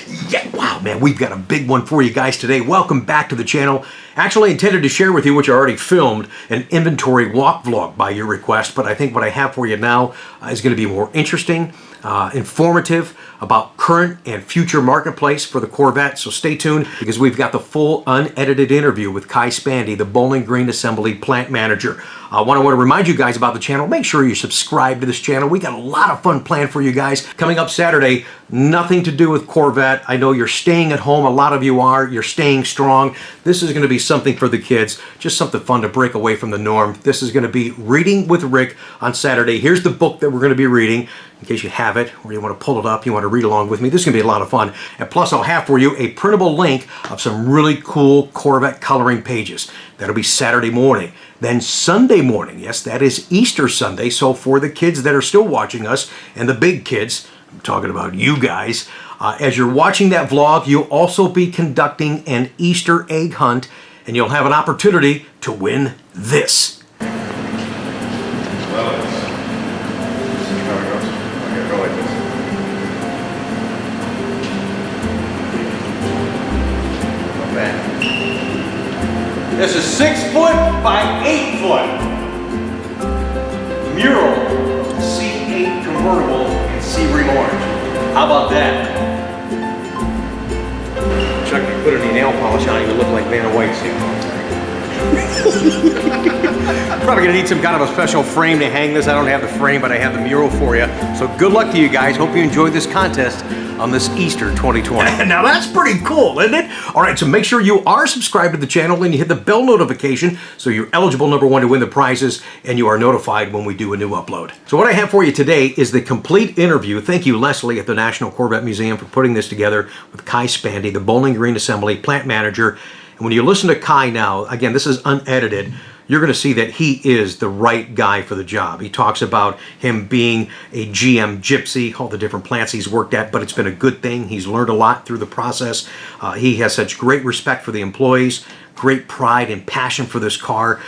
Yeah, wow, man, we've got a big one for you guys today. Welcome back to the channel. Actually intended to share with you, which I already filmed, an inventory walk vlog by your request, but I think what I have for you now is going to be more interesting, informative about current and future marketplace for the Corvette. So stay tuned, because we've got the full unedited interview with Kai Spande, the Bowling Green Assembly plant manager. I want to remind you guys about the channel. Make sure you subscribe to this channel. We got a lot of fun planned for you guys. Coming up Saturday, nothing to do with Corvette. I know you're staying at home. A lot of you are. You're staying strong. This is going to be something for the kids. Just something fun to break away from the norm. This is going to be Reading with Rick on Saturday. Here's the book that we're going to be reading, in case you have it, or you want to pull it up, you want to read along with me. This is going to be a lot of fun. And plus, I'll have for you a printable link of some really cool Corvette coloring pages. That'll be Saturday morning. Then Sunday morning, yes, that is Easter Sunday. So for the kids that are still watching us, and the big kids, I'm talking about you guys, as you're watching that vlog, you'll also be conducting an Easter egg hunt, and you'll have an opportunity to win this. This is 6 foot by 8 foot mural C8 convertible in sea green orange. How about that? Chuck, if you put any nail polish on, you would look like Vanna White Probably gonna need some kind of a special frame to hang this. I don't have the frame, but I have the mural for you. So good luck to you guys. Hope you enjoyed this contest on this Easter 2020. Now that's pretty cool, isn't it? All right, so make sure you are subscribed to the channel and you hit the bell notification so you're eligible, number one, to win the prizes, and you are notified when we do a new upload. So what I have for you today is the complete interview. Thank you, Leslie, at the National Corvette Museum, for putting this together with Kai Spande, the Bowling Green Assembly plant manager. And when you listen to Kai now, again, this is unedited, you're going to see that he is the right guy for the job. He talks about him being a GM gypsy, all the different plants he's worked at, but it's been a good thing. He's learned a lot through the process. He has such great respect for the employees, great pride and passion for this car.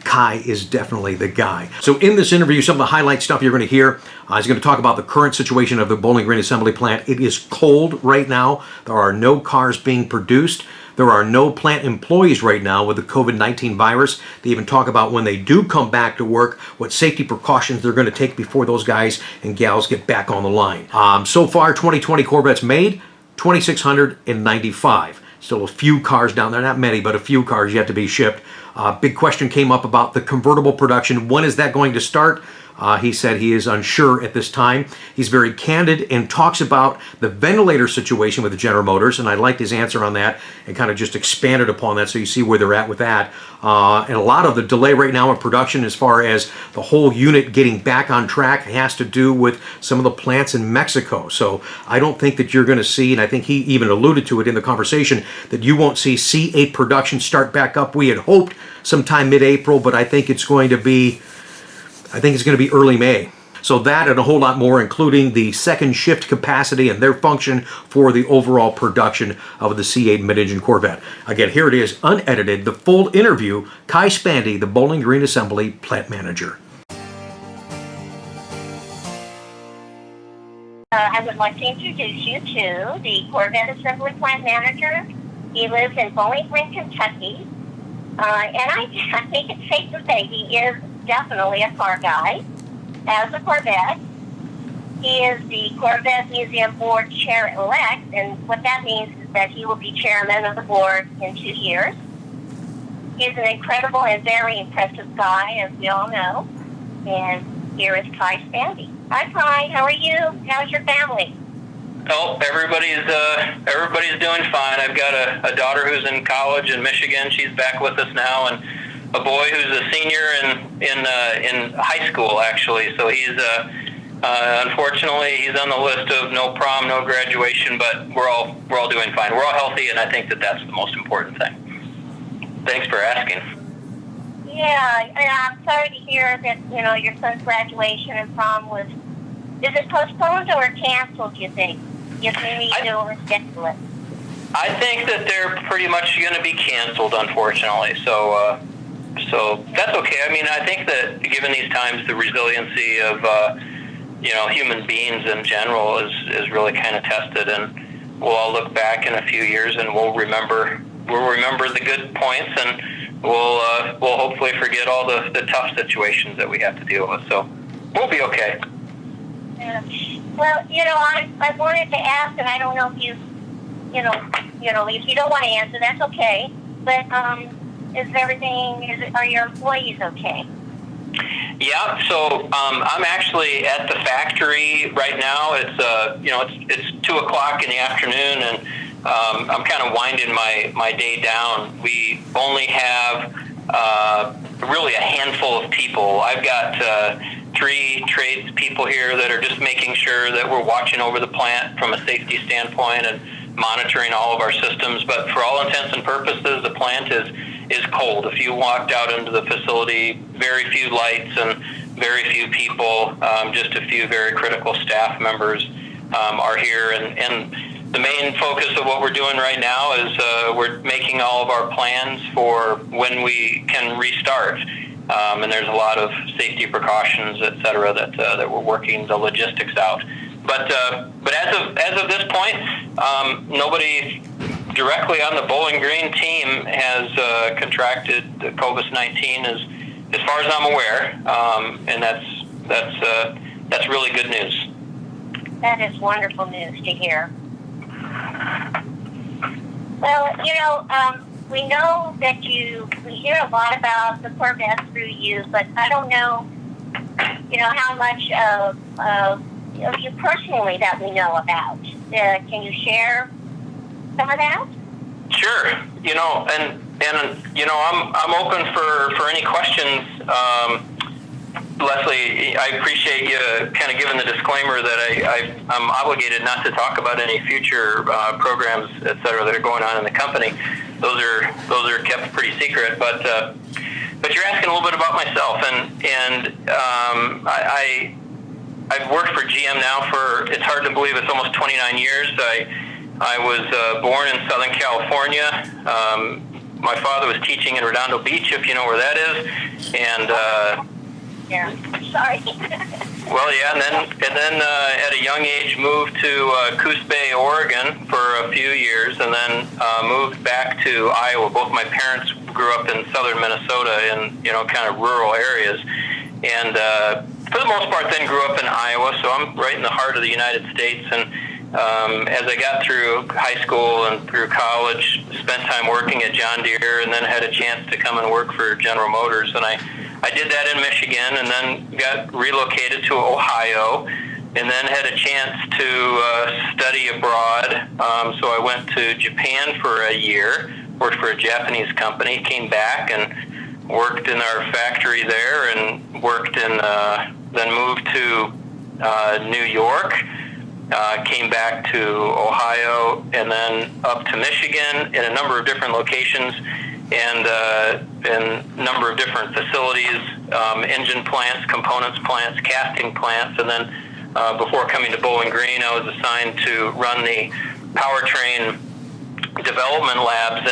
Kai is definitely the guy. So in this interview, some of the highlight stuff you're going to hear, he's going to talk about the current situation of the Bowling Green Assembly plant. It is cold right now. There are no cars being produced. There are no plant employees right now with the COVID-19 virus. They even talk about when they do come back to work, what safety precautions they're going to take before those guys and gals get back on the line. So far, 2020 Corvettes made, 2,695. Still a few cars down there, not many, but a few cars yet to be shipped. Big question came up about the convertible production. When is that going to start? He said he is unsure at this time. He's very candid and talks about the ventilator situation with the General Motors, and I liked his answer on that and kind of just expanded upon that so you see where they're at with that. And a lot of the delay right now in production, as far as the whole unit getting back on track, has to do with some of the plants in Mexico. So I don't think that you're going to see, and I think he even alluded to it in the conversation, that you won't see C8 production start back up. We had hoped sometime mid-April, but I think it's going to be early May. So that and a whole lot more, including the second shift capacity and their function for the overall production of the C8 mid-engine Corvette. Again, here it is, unedited, the full interview, Kai Spande, the Bowling Green Assembly plant manager. I would like to introduce you to the Corvette Assembly plant manager. He lives in Bowling Green, Kentucky. And I think it's safe to say he is definitely a car guy. As a Corvette, he is the Corvette Museum Board Chair-elect, and what that means is that he will be chairman of the board in 2 years. He's an incredible and very impressive guy, as we all know. And here is Kai Spande. Hi, Kai. How are you? How's your family? Oh, everybody's doing fine. I've got a daughter who's in college in Michigan. She's back with us now, and a boy who's a senior in high school, actually. So he's unfortunately he's on the list of no prom, no graduation, but we're all doing fine. We're all healthy, and I think that that's the most important thing. Thanks for asking. Yeah, I'm sorry to hear that your son's graduation and prom was. Is it postponed or canceled? Do you think? If we need to reschedule it. I think that they're pretty much going to be canceled, unfortunately. So that's okay. I mean, I think that given these times, the resiliency of human beings in general is really kind of tested, and we'll all look back in a few years and we'll remember the good points, and we'll hopefully forget all the tough situations that we have to deal with. So we'll be okay. Yeah. Well, I wanted to ask, and I don't know if if you don't want to answer, that's okay. But are your employees okay? Yeah, so I'm actually at the factory right now. It's 2:00 in the afternoon, and I'm kind of winding my day down. We only have really a handful of people. I've got 3 trades people here that are just making sure that we're watching over the plant from a safety standpoint and monitoring all of our systems. But for all intents and purposes, the plant is cold. If you walked out into the facility, very few lights and very few people, just a few very critical staff members are here. And the main focus of what we're doing right now is we're making all of our plans for when we can restart. And there's a lot of safety precautions, et cetera, that we're working the logistics out. But as of this point, nobody directly on the Bowling Green team has contracted the COVID-19 as far as I'm aware, and that's really good news. That is wonderful news to hear. Well, we know that we hear a lot about the Corvettes through you, but I don't know, how much of you personally that we know about. Can you share some of that? Sure. I'm open for any questions. Leslie, I appreciate you kind of giving the disclaimer that I'm obligated not to talk about any future programs, et cetera, that are going on in the company. Those are kept pretty secret. But you're asking a little bit about myself, and I've worked for GM now for, it's hard to believe, it's almost 29 years. I was born in Southern California. My father was teaching in Redondo Beach, if you know where that is, and yeah, sorry. Well, yeah, and then at a young age moved to Coos Bay, Oregon for a few years, and then moved back to Iowa. Both my parents grew up in southern Minnesota in kind of rural areas, and for the most part then grew up in Iowa. So I'm right in the heart of the United States. And as I got through high school and through college, spent time working at John Deere, and then had a chance to come and work for General Motors. And I did that in Michigan, and then got relocated to Ohio, and then had a chance to study abroad. So I went to Japan for a year, worked for a Japanese company, came back and worked in our factory there, and worked in, then moved to New York, came back to Ohio, and then up to Michigan in a number of different locations, and in a number of different facilities, engine plants, components plants, casting plants, and then before coming to Bowling Green, I was assigned to run the powertrain development labs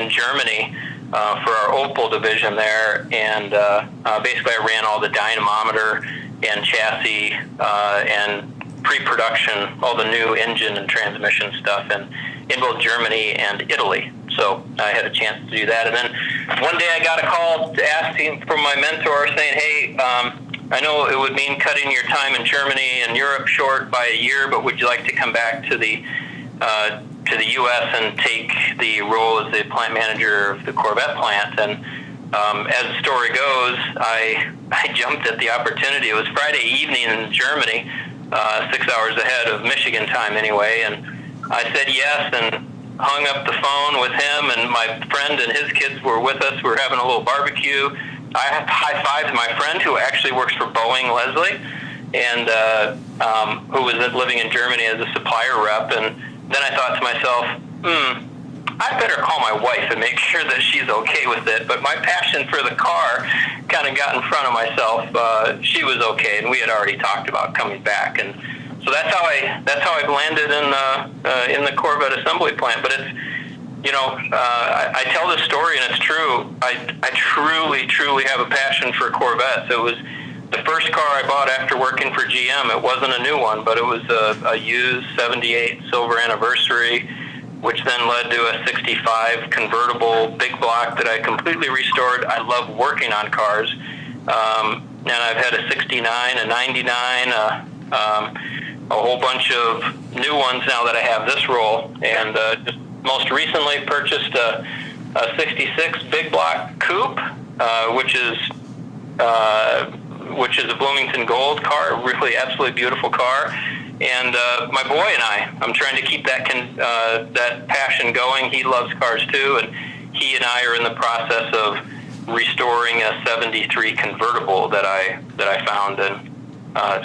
in Germany for our Opel division there, and basically I ran all the dynamometer and chassis and pre-production, all the new engine and transmission stuff in both Germany and Italy. So I had a chance to do that. And then one day I got a call asking from my mentor saying, hey, I know it would mean cutting your time in Germany and Europe short by a year, but would you like to come back to the U.S. and take the role as the plant manager of the Corvette plant? And as the story goes, I jumped at the opportunity. It was Friday evening in Germany, 6 hours ahead of Michigan time anyway, and I said yes and hung up the phone with him, and my friend and his kids were with us. We were having a little barbecue. I high-fived my friend who actually works for Boeing, Leslie, and who was living in Germany as a supplier rep, and then I thought to myself, I better call my wife and make sure that she's okay with it. But my passion for the car kind of got in front of myself. She was okay, and we had already talked about coming back, and so that's how I landed in the Corvette assembly plant. But it's, I tell this story, and it's true. I truly have a passion for Corvettes. It was the first car I bought after working for GM, it wasn't a new one, but it was a used 78 Silver Anniversary, which then led to a 65 convertible big block that I completely restored. I love working on cars. And I've had a 69, a 99, a whole bunch of new ones now that I have this roll. And just most recently purchased a 66 big block coupe, which is a Bloomington Gold car, really absolutely beautiful car. And my boy and I'm trying to keep that passion going. He loves cars too, and he and I are in the process of restoring a 73 convertible that I found. And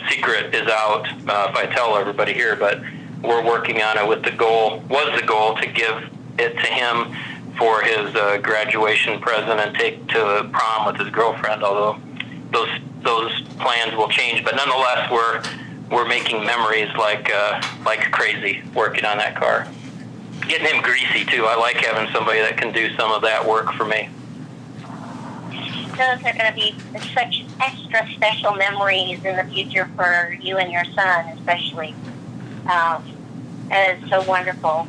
secret is out if I tell everybody here, but we're working on it with the goal to give it to him for his graduation present and take to prom with his girlfriend, although those plans will change. But nonetheless, we're making memories like crazy working on that car. Getting him greasy too. I like having somebody that can do some of that work for me. Those are going to be such extra special memories in the future for you and your son, especially. It's so wonderful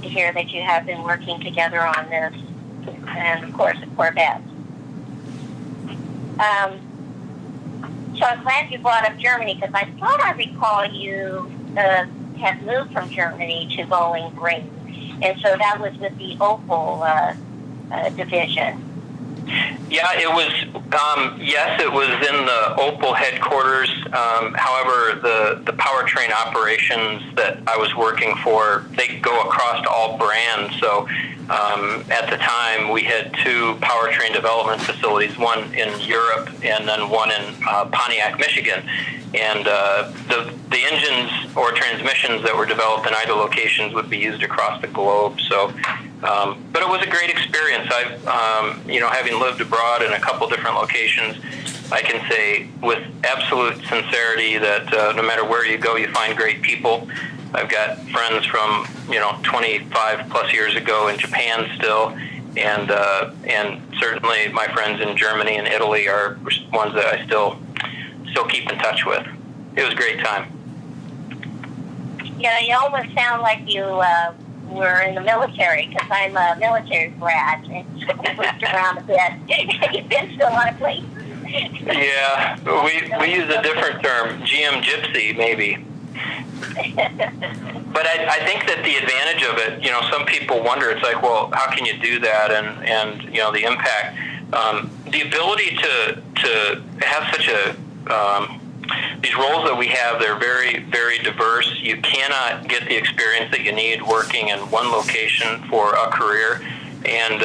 to hear that you have been working together on this, and of course, the Corvettes. So I'm glad you brought up Germany, because I thought I recall you had moved from Germany to Bowling Green, and so that was with the Opel division. Yeah, it was. Yes, it was in the Opel headquarters. However, the powertrain operations that I was working for, they go across all brands. So at the time, we had two powertrain development facilities, one in Europe and then one in Pontiac, Michigan. And the engines or transmissions that were developed in either locations would be used across the globe. So, but it was a great experience. I've, having lived abroad in a couple different locations, I can say with absolute sincerity that no matter where you go, you find great people. I've got friends from 25 plus years ago in Japan still, and certainly my friends in Germany and Italy are ones that I still keep in touch with. It was a great time. Yeah, you almost sound like you were in the military, because I'm a military brat, and so we moved around a bit. You've been to a lot of places. Yeah, we use a different term, GM Gypsy, maybe. But I think that the advantage of it, some people wonder, it's like, well, how can you do that, and the impact. The ability to have such a these roles that we have, they're very, very diverse. You cannot get the experience that you need working in one location for a career. And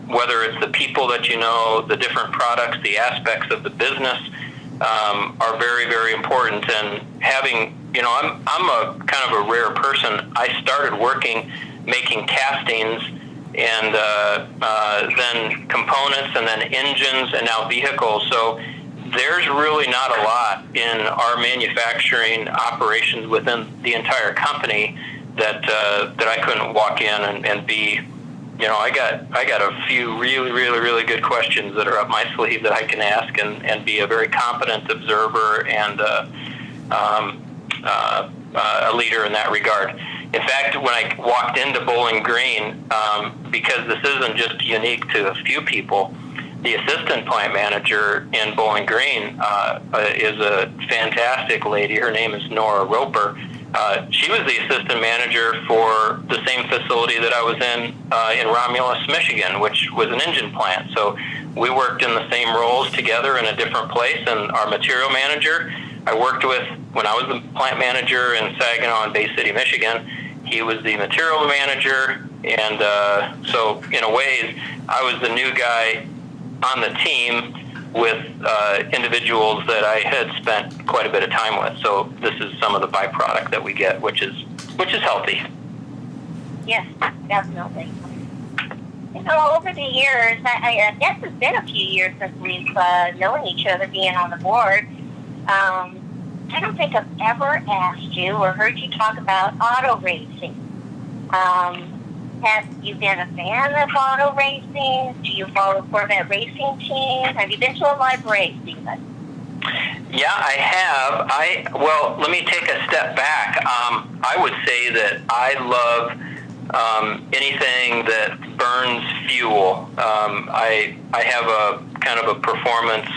whether it's the people that the different products, the aspects of the business are very, very important. And having, I'm a kind of a rare person. I started working making castings and then components and then engines and now vehicles. So there's really not a lot in our manufacturing operations within the entire company that I couldn't walk in and be, I got a few really, really, really good questions that are up my sleeve that I can ask and be a very competent observer and a leader in that regard. In fact, when I walked into Bowling Green, because this isn't just unique to a few people, the assistant plant manager in Bowling Green is a fantastic lady. Her name is Nora Roper. She was the assistant manager for the same facility that I was in Romulus, Michigan, which was an engine plant. So we worked in the same roles together in a different place. And our material manager I worked with when I was the plant manager in Saginaw and Bay City, Michigan. He was the material manager. And so in a ways, I was the new guy on the team with individuals that I had spent quite a bit of time with. So this is some of the byproduct that we get, which is healthy. Yes, definitely. Over the years, I guess it's been a few years since we've known each other, being on the board. I don't think I've ever asked you or heard you talk about auto racing. Have you been a fan of auto racing? Do you follow Corvette racing teams? Have you been to a live race even? Yeah, I have. Well, let me take a step back. I would say that I love anything that burns fuel. I have a kind of a performance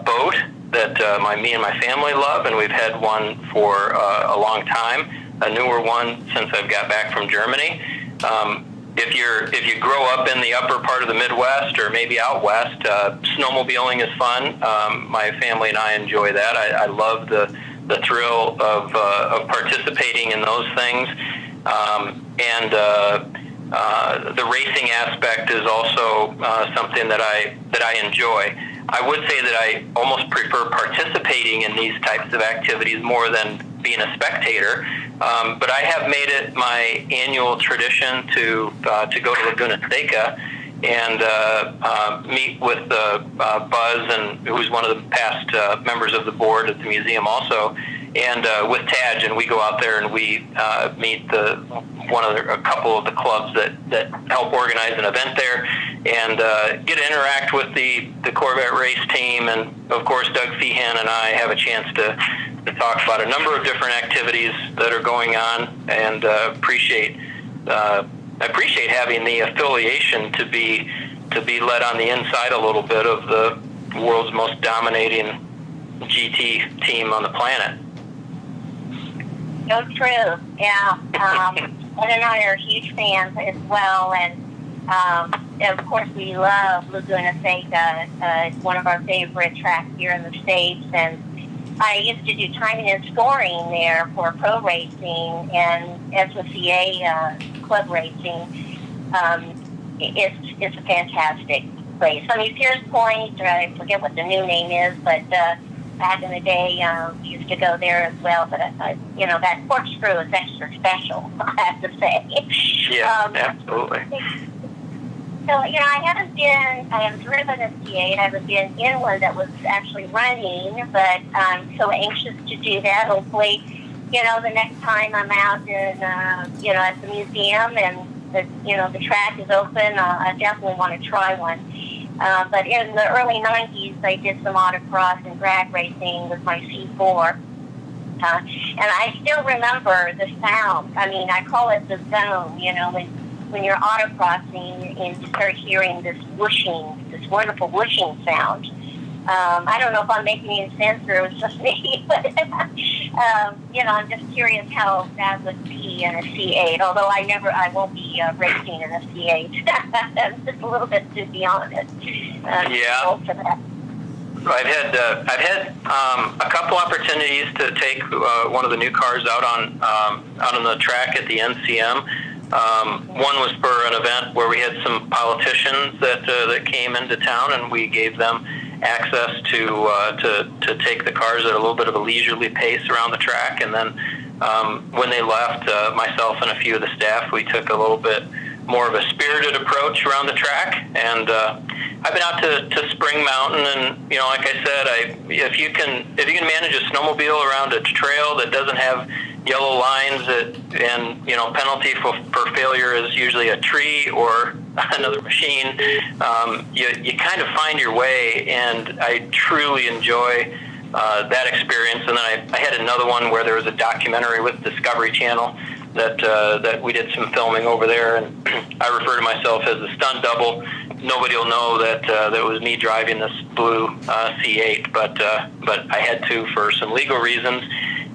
boat that me and my family love, and we've had one for a long time. A newer one since I've got back from Germany. If you grow up in the upper part of the Midwest or maybe out west, snowmobiling is fun. My family and I enjoy that. I love the thrill of participating in those things, and the racing aspect is also something that I enjoy. I would say that I almost prefer participating in these types of activities more than being a spectator, but I have made it my annual tradition to go to Laguna Seca and meet with Buzz, and who's one of the past members of the board at the museum also, and with Taj, and we go out there and we meet a couple of the clubs that help organize an event there, and get to interact with the Corvette race team, and of course Doug Feehan and I have a chance to talk about a number of different activities that are going on, and appreciate having the affiliation to be let on the inside a little bit of the world's most dominating GT team on the planet. So true, yeah. Ed and I are huge fans as well, and of course we love Laguna Seca. It's one of our favorite tracks here in the States, and I used to do timing and scoring there for pro racing and SOCA club racing. It's a fantastic place. I mean, Pierce Point, I forget what the new name is, but back in the day, we used to go there as well. But that corkscrew is extra special, I have to say. Yeah, absolutely. So, I haven't driven a C8. I haven't been in one that was actually running, but I'm so anxious to do that. Hopefully, the next time I'm out in, at the museum and the track is open, I definitely want to try one. But in the early 90s, I did some autocross and drag racing with my C4. And I still remember the sound. I mean, I call it the zone, when you're autocrossing and you start hearing this whooshing, this wonderful whooshing sound. I don't know if I'm making any sense or it was just me, but, I'm just curious how that would be in a C8, although I won't be racing in a C8. That's just a little bit to be honest. Yeah. I've had a couple opportunities to take one of the new cars out on the track at the NCM. One was for an event where we had some politicians that came into town, and we gave them access to take the cars at a little bit of a leisurely pace around the track. And then when they left, myself and a few of the staff, we took a little bit more of a spirited approach around the track. And I've been out to Spring Mountain, and like I said, if you can manage a snowmobile around a trail that doesn't have yellow lines, and penalty for failure is usually a tree or another machine, you kind of find your way, and I truly enjoy that experience. And then I had another one where there was a documentary with Discovery Channel that we did some filming over there, and I refer to myself as a stunt double. Nobody will know that it was me driving this blue C8, but I had to for some legal reasons,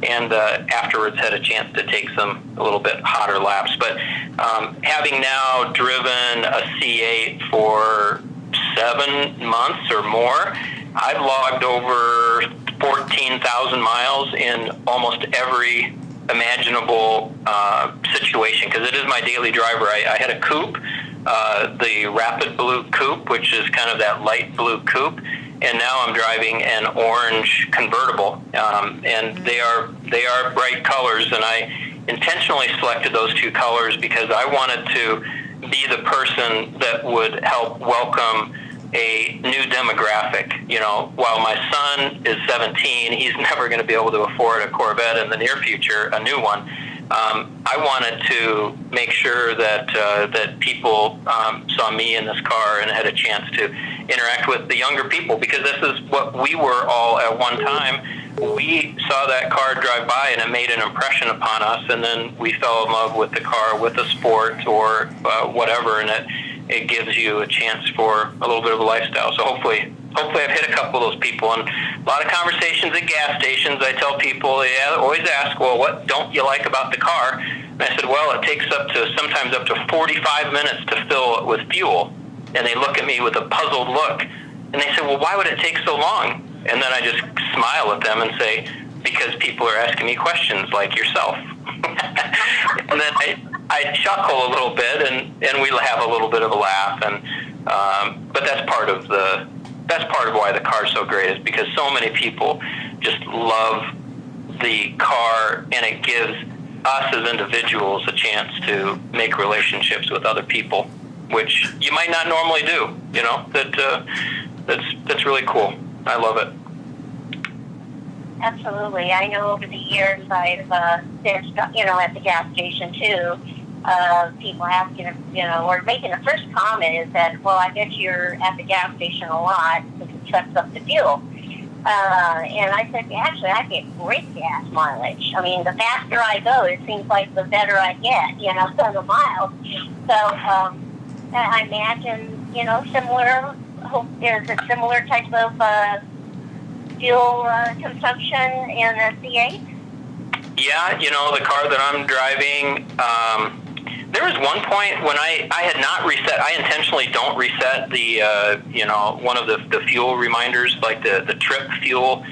and afterwards had a chance to take some a little bit hotter laps. But having now driven a C8 for 7 months or more, I've logged over 14,000 miles in almost every imaginable situation, because it is my daily driver. I had a coupe, the Rapid Blue Coupe, which is kind of that light blue coupe, and now I'm driving an orange convertible, and they are bright colors, and I intentionally selected those two colors because I wanted to be the person that would help welcome a new demographic. While my son is 17, he's never going to be able to afford a Corvette in the near future, a new one. I wanted to make sure that people saw me in this car and had a chance to interact with the younger people, because this is what we were all at one time. We saw that car drive by and it made an impression upon us, and then we fell in love with the car, with the sport, or whatever, and it gives you a chance for a little bit of a lifestyle. So hopefully I've hit a couple of those people. And a lot of conversations at gas stations, I tell people, they always ask, well, what don't you like about the car? And I said, well, it takes sometimes up to 45 minutes to fill it with fuel. And they look at me with a puzzled look. And they say, well, why would it take so long? And then I just smile at them and say, because people are asking me questions like yourself. And then I chuckle a little bit, and we'll have a little bit of a laugh. And but that's part of why the car's so great, is because so many people just love the car, and it gives us as individuals a chance to make relationships with other people, which you might not normally do. You know, that's really cool. I love it. Absolutely. I know over the years I've been, at the gas station too. People asking, or making the first comment is that, well, I bet you're at the gas station a lot because it sucks up the fuel. And I said, actually, I get great gas mileage. I mean, the faster I go, it seems like the better I get, the miles. So I imagine, similar, is a similar type of fuel consumption in the C8? Yeah, the car that I'm driving, there was one point when I had not reset. I intentionally don't reset the, one of the fuel reminders, like the trip fuel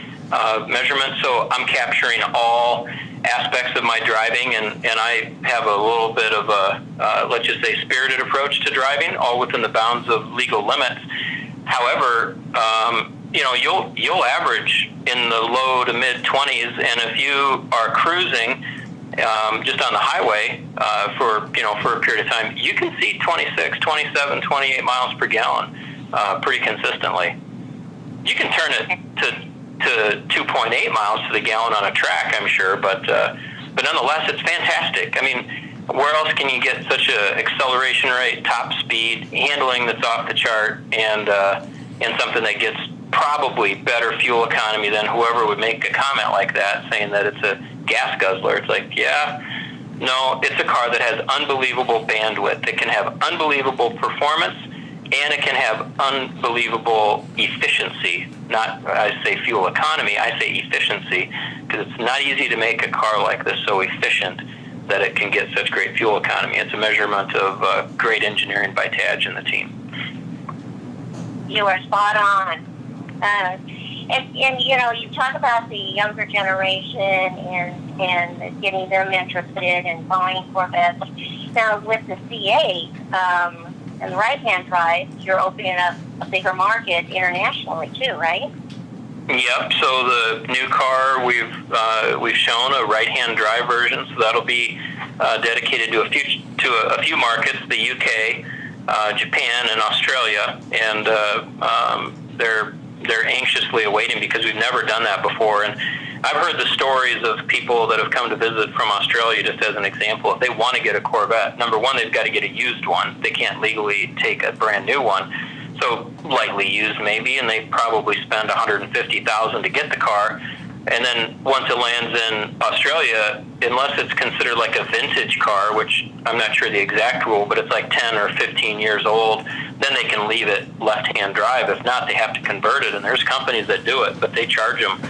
measurement. So I'm capturing all aspects of my driving, and I have a little bit of a, let's just say, spirited approach to driving, all within the bounds of legal limits. However, you'll average in the low to mid 20s, and if you are cruising just on the highway for a period of time, you can see 26, 27, 28 miles per gallon pretty consistently. You can turn it to 2.8 miles to the gallon on a track, I'm sure, but nonetheless, it's fantastic. I mean, where else can you get such a acceleration rate, top speed, handling that's off the chart, and something that gets probably better fuel economy than whoever would make a comment like that, saying that it's a gas guzzler? It's like, yeah, no, it's a car that has unbelievable bandwidth. It can have unbelievable performance, and it can have unbelievable efficiency. Not, I say fuel economy, I say efficiency, because it's not easy to make a car like this so efficient that it can get such great fuel economy. It's a measurement of great engineering by Taj and the team. You are spot on. And you talk about the younger generation and getting them interested in buying Corvettes. Now, with the C8 and the right-hand drive, you're opening up a bigger market internationally too, right? Yep. So the new car we've shown a right-hand drive version, so that'll be dedicated to a few markets: the UK, Japan, and Australia, and they're anxiously awaiting, because we've never done that before. And I've heard the stories of people that have come to visit from Australia, just as an example. If they want to get a Corvette, number one, they've got to get a used one. They can't legally take a brand new one. So lightly used maybe, and they probably spend $150,000 to get the car. And then once it lands in Australia, unless it's considered like a vintage car, which I'm not sure the exact rule, but it's like 10 or 15 years old, then they can leave it left-hand drive. If not, they have to convert it. And there's companies that do it, but they charge them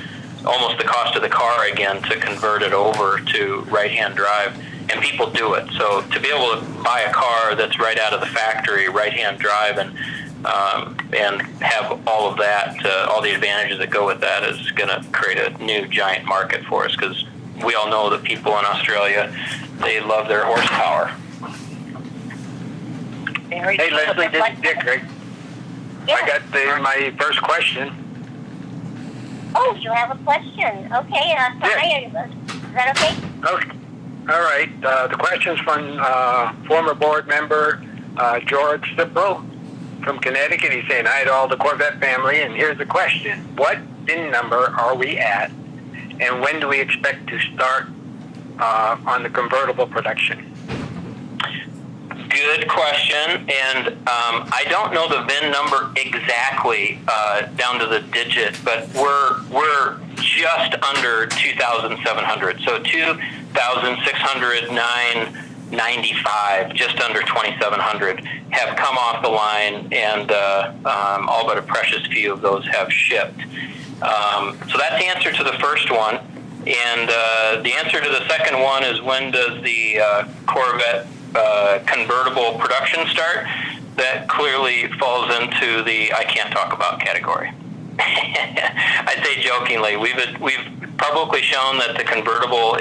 almost the cost of the car again to convert it over to right-hand drive. And people do it. So to be able to buy a car that's right out of the factory, right-hand drive, and have all of that, all the advantages that go with that, is going to create a new giant market for us, because we all know that people in Australia, they love their horsepower. Very Hey, good. Leslie, this is Dick, right? Yeah. I got my first question. Oh, you have a question. Okay, sorry. Is that okay? Okay. All right. The question's from former board member George Cipro from Connecticut. He's saying hi to all the Corvette family, and here's the question. What VIN number are we at, and when do we expect to start on the convertible production? Good good question, and I don't know the VIN number exactly down to the digit, but we're just under 2,700. So 2,609.95, just under 2,700 have come off the line, and all but a precious few of those have shipped. So that's the answer to the first one. And the answer to the second one is, when does the Corvette convertible production start? That clearly falls into the I can't talk about category. I say jokingly, we've publicly shown that the convertible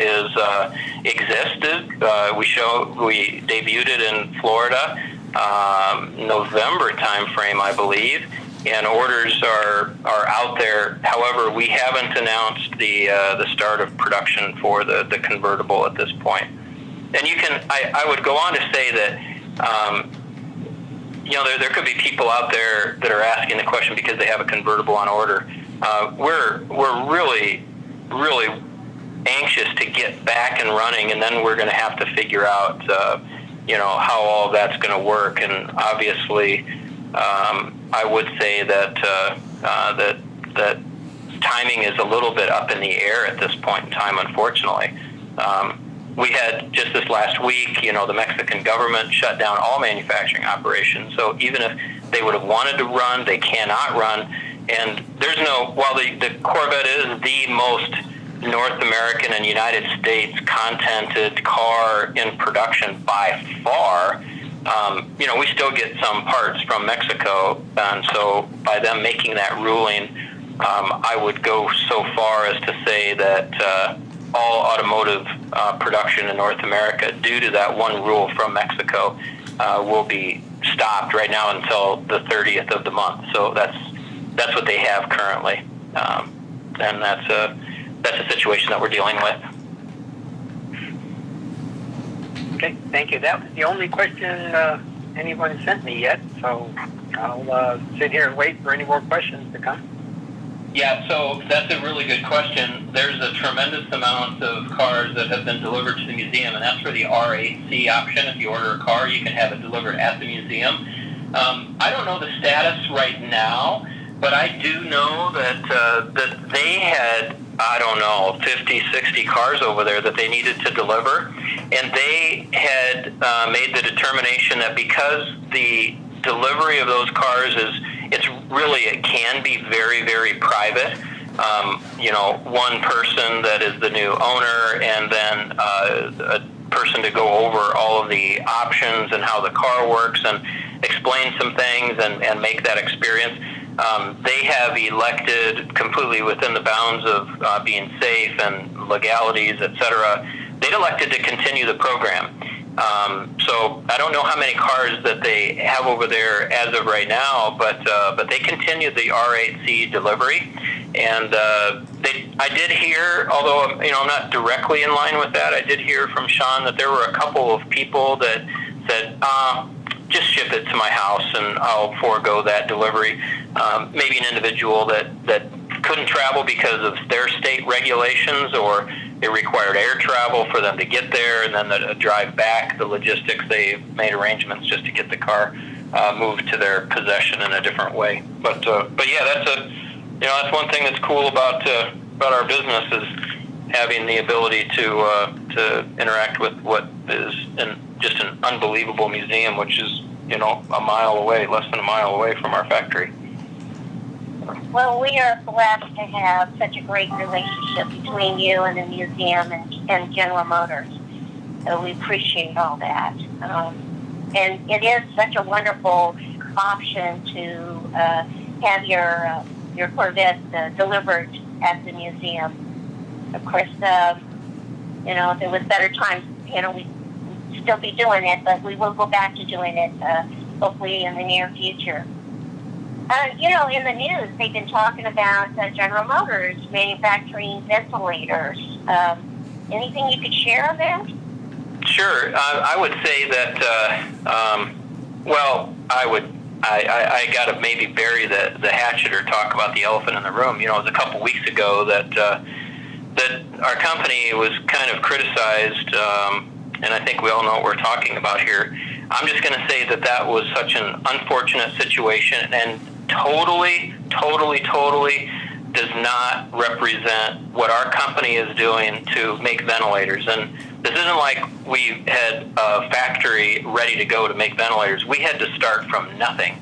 existed. We debuted it in Florida, November timeframe, I believe, and orders are out there. However, we haven't announced the start of production for the convertible at this point. And I would go on to say that there could be people out there that are asking the question because they have a convertible on order. We're really, really anxious to get back and running, and then we're going to have to figure out how all that's going to work. And obviously, I would say that that timing is a little bit up in the air at this point in time, unfortunately. We had just this last week, the Mexican government shut down all manufacturing operations. So even if they would have wanted to run, they cannot run. And while the Corvette is the most North American and United States contented car in production by far, we still get some parts from Mexico. And so by them making that ruling, I would go so far as to say that all automotive production in North America, due to that one rule from Mexico, will be stopped right now until the 30th of the month. So that's what they have currently, and that's a situation that we're dealing with. Okay, thank you. That was the only question anyone sent me yet, so I'll sit here and wait for any more questions to come. Yeah, so that's a really good question. There's a tremendous amount of cars that have been delivered to the museum, and that's for the R8C option. If you order a car, you can have it delivered at the museum. I don't know the status right now, but I do know that they had, 50, 60 cars over there that they needed to deliver, and they had made the determination that because the delivery of those cars it can be very, very private. One person that is the new owner, and then a person to go over all of the options and how the car works and explain some things and make that experience. They have elected, completely within the bounds of being safe and legalities, etc., they'd elected to continue the program. So I don't know how many cars that they have over there as of right now, but they continued the R8C delivery, and I did hear, although I'm not directly in line with that, I did hear from Sean that there were a couple of people that said, just ship it to my house and I'll forego that delivery. Maybe an individual that couldn't travel because of their state regulations, or it required air travel for them to get there, and then the drive back, the logistics, they made arrangements just to get the car moved to their possession in a different way. But yeah, that's one thing that's cool about our business, is having the ability to interact with what is just an unbelievable museum, which is less than a mile away from our factory. Well, we are blessed to have such a great relationship between you and the museum and General Motors. So we appreciate all that. And it is such a wonderful option to have your Corvette delivered at the museum. Of course, if it was better times, we'd still be doing it, but we will go back to doing it hopefully in the near future. In the news, they've been talking about General Motors manufacturing ventilators. Anything you could share on that? Sure. I would say that, I got to maybe bury the hatchet or talk about the elephant in the room. It was a couple weeks ago that our company was kind of criticized, and I think we all know what we're talking about here. I'm just going to say that was such an unfortunate situation, and totally does not represent what our company is doing to make ventilators. And this isn't like we had a factory ready to go to make ventilators. We had to start from nothing.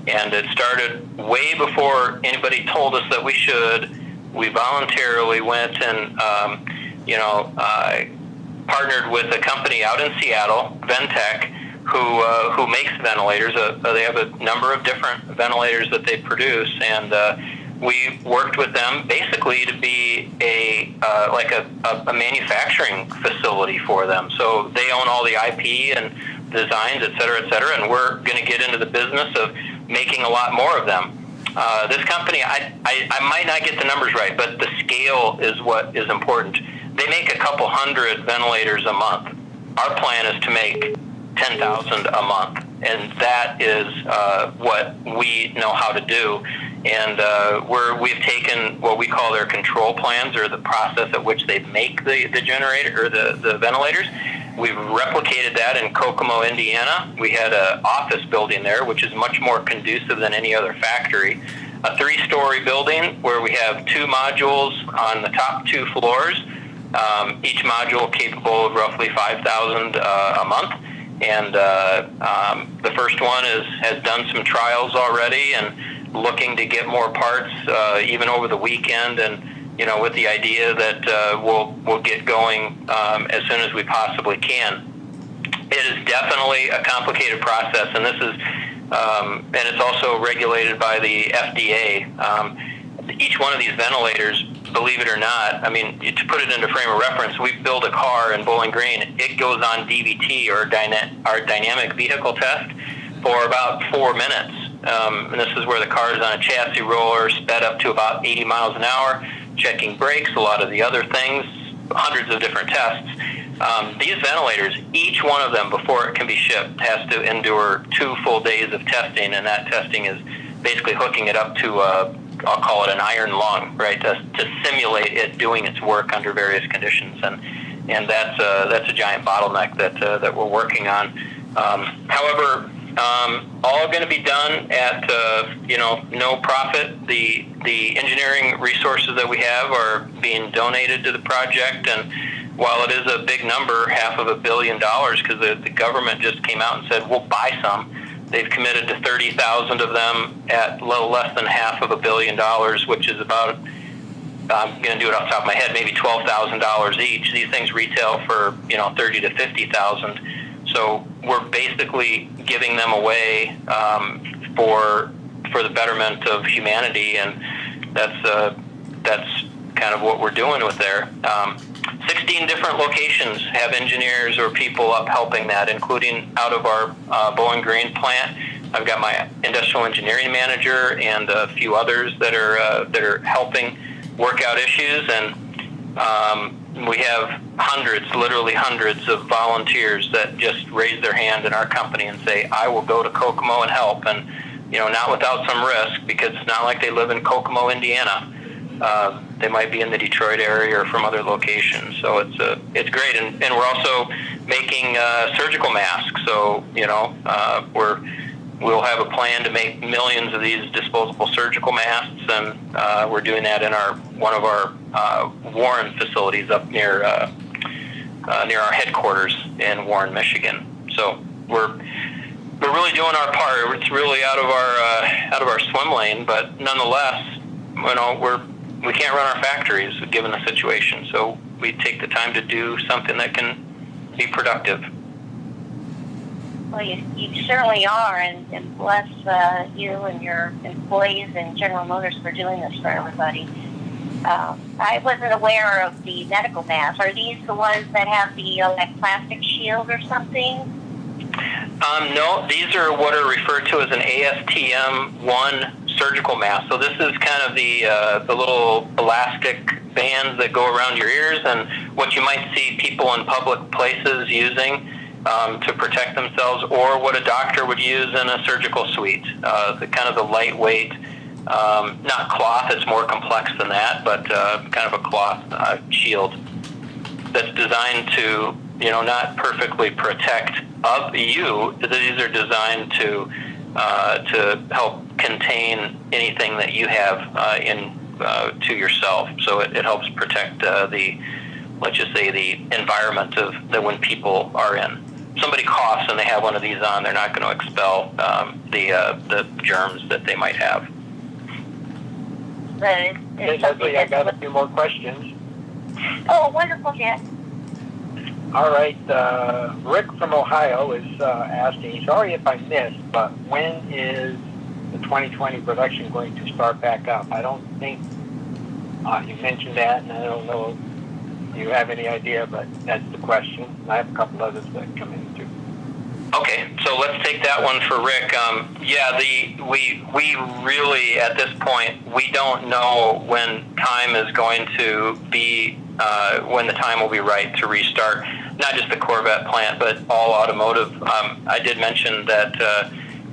And it started way before anybody told us that we should. We voluntarily went and, partnered with a company out in Seattle, Ventec, who makes ventilators. They have a number of different ventilators that they produce, and we worked with them basically to be a manufacturing facility for them. So they own all the IP and designs, et cetera, and we're going to get into the business of making a lot more of them. This company, I might not get the numbers right, but the scale is what is important. They make a couple hundred ventilators a month. Our plan is to make 10,000 a month, and that is what we know how to do. And we've taken what we call their control plans, or the process at which they make the generator or the ventilators. We've replicated that in Kokomo, Indiana. We had an office building there, which is much more conducive than any other factory. A 3-story building where we have 2 modules on the top 2 floors, each module capable of roughly 5,000 a month. And the first one has done some trials already and looking to get more parts even over the weekend, and with the idea that we'll get going as soon as we possibly can. It is definitely a complicated process, and this is and it's also regulated by the FDA. Each one of these ventilators, believe it or not, I mean, to put it into frame of reference, we build a car in Bowling Green. It goes on DVT, or our dynamic vehicle test, for about 4 minutes. And this is where the car is on a chassis roller, sped up to about 80 miles an hour, checking brakes, a lot of the other things, hundreds of different tests. These ventilators, each one of them, before it can be shipped, has to endure 2 full days of testing, and that testing is basically hooking it up to I'll call it an iron lung, right, to simulate it doing its work under various conditions, and that's a giant bottleneck that we're working on. However, all going to be done at no profit. The engineering resources that we have are being donated to the project, and while it is a big number, $500 million, because the government just came out and said we'll buy some. They've committed to 30,000 of them at a little less than $500 million, which is about, I'm going to do it off the top of my head, maybe $12,000 each. These things retail for 30 to 50,000. So we're basically giving them away for the betterment of humanity, and that's kind of what we're doing with there. 16 different locations have engineers or people up helping that, including out of our Bowling Green plant. I've got my industrial engineering manager and a few others that are helping work out issues, and we have literally hundreds of volunteers that just raise their hand in our company and say, I will go to Kokomo and help, and not without some risk, because it's not like they live in Kokomo, Indiana. They might be in the Detroit area or from other locations. So it's great, and we're also making surgical masks. So we'll have a plan to make millions of these disposable surgical masks, and we're doing that in one of our Warren facilities up near our headquarters in Warren, Michigan. So we're really doing our part. It's really out of our swim lane, but nonetheless, we can't run our factories given the situation. So we take the time to do something that can be productive. Well, you certainly are, and bless you and your employees and General Motors for doing this for everybody. I wasn't aware of the medical masks. Are these the ones that have the plastic shield or something? No, these are what are referred to as an ASTM-1 surgical mask. So this is kind of the little elastic bands that go around your ears, and what you might see people in public places using to protect themselves, or what a doctor would use in a surgical suite. The kind of the lightweight, not cloth, it's more complex than that, but kind of a cloth shield that's designed to not perfectly protect of you. These are designed to help contain anything that you have to yourself. So it helps protect let's just say the environment that when people are in. Somebody coughs and they have one of these on, they're not going to expel the germs that they might have. But Hey, Leslie, I got a few more questions. Oh, wonderful, Jeff. All right, Rick from Ohio is asking, sorry if I missed, but when is the 2020 production going to start back up? I don't think you mentioned that, and I don't know if you have any idea, but that's the question. I have a couple others that come in too. Okay, so let's take that one for Rick. We really, at this point, we don't know when time is going to be, when the time will be right to restart, not just the Corvette plant, but all automotive. I did mention that,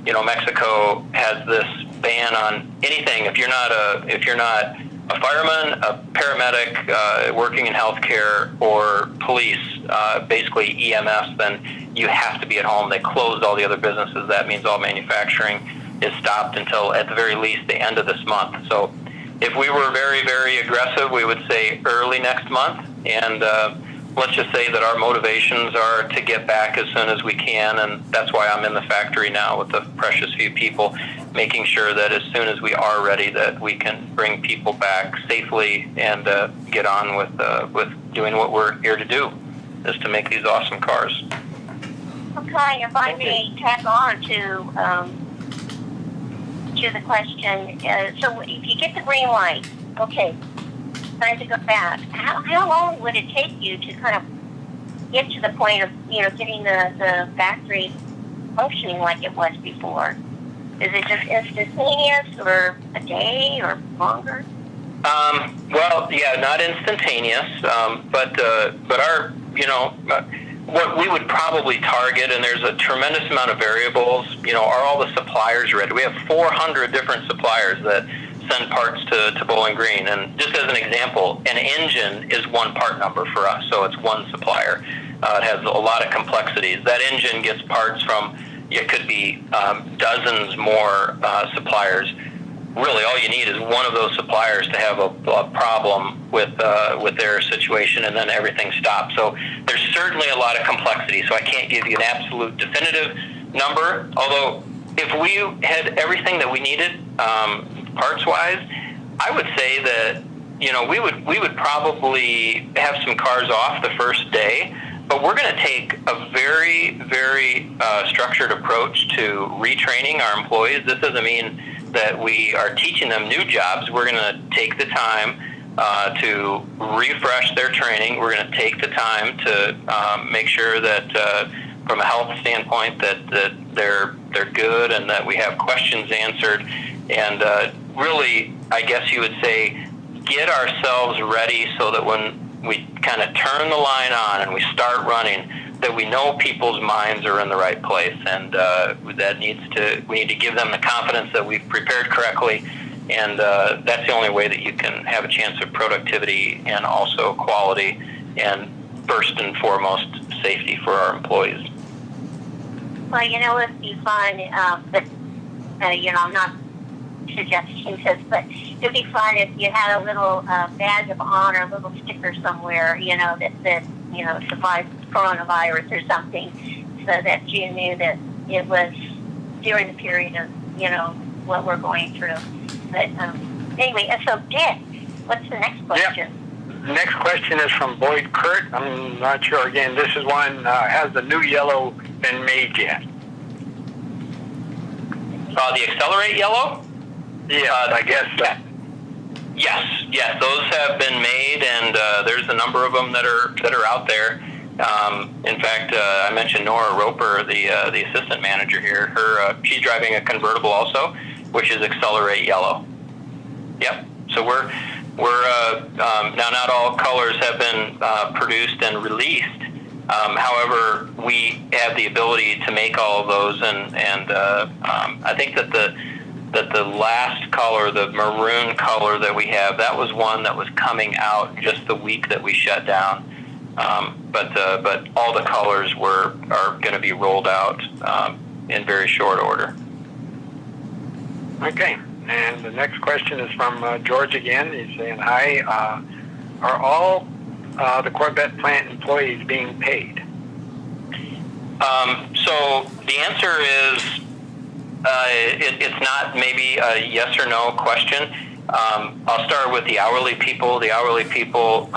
Mexico has this ban on anything. If you're not a fireman, a paramedic working in healthcare, or police, basically EMS, then you have to be at home. They closed all the other businesses. That means all manufacturing is stopped until, at the very least, the end of this month. So if we were very, very aggressive, we would say early next month. And let's just say that our motivations are to get back as soon as we can. And that's why I'm in the factory now with the precious few people, making sure that as soon as we are ready, that we can bring people back safely and get on with doing what we're here to do, is to make these awesome cars. Okay, if I may tack on to the question, so if you get the green light, okay, time to go back. How long would it take you to kind of get to the point of getting the factory functioning like it was before? Is it just instantaneous, or a day, or longer? Well, yeah, not instantaneous, but our, what we would probably target, and there's a tremendous amount of variables, are all the suppliers ready? We have 400 different suppliers that send parts to Bowling Green. And just as an example, an engine is one part number for us, so it's one supplier. It has a lot of complexities. That engine gets parts from, it could be dozens more suppliers. Really, all you need is one of those suppliers to have a problem with their situation, and then everything stops. So there's certainly a lot of complexity. So I can't give you an absolute definitive number. Although if we had everything that we needed, parts-wise, I would say that we would probably have some cars off the first day. But we're going to take a very, very structured approach to retraining our employees. This doesn't mean that we are teaching them new jobs. We're going to take the time to refresh their training. We're going to take the time to make sure that from a health standpoint that they're good and that we have questions answered. And really, I guess you would say, get ourselves ready so that when we kind of turn the line on and we start running, that we know people's minds are in the right place, and we need to give them the confidence that we've prepared correctly, and that's the only way that you can have a chance of productivity and also quality, and first and foremost, safety for our employees. Well, it'd be fun, but I'm not suggesting this, but it'd be fun if you had a little badge of honor, a little sticker somewhere, that survived coronavirus or something, so that you knew that it was during the period of, what we're going through. But anyway, so Dick, what's the next question? Yep. Next question is from Boyd Kurt. I'm not sure. Again, this is one, has the new yellow been made yet? The Accelerate yellow? Yeah, I guess so. Yes, those have been made, and there's a number of them that are out there. In fact, I mentioned Nora Roper, the assistant manager here. She's driving a convertible also, which is Accelerate yellow. Yep. So we're now, not all colors have been produced and released. However, we have the ability to make all of those, and I think that the last color, the maroon color that we have, that was one that was coming out just the week that we shut down. But all the colors are going to be rolled out in very short order. Okay. And the next question is from George again. He's saying, hi, are all the Corvette plant employees being paid? So the answer is it's not maybe a yes or no question. I'll start with the hourly people. The hourly people,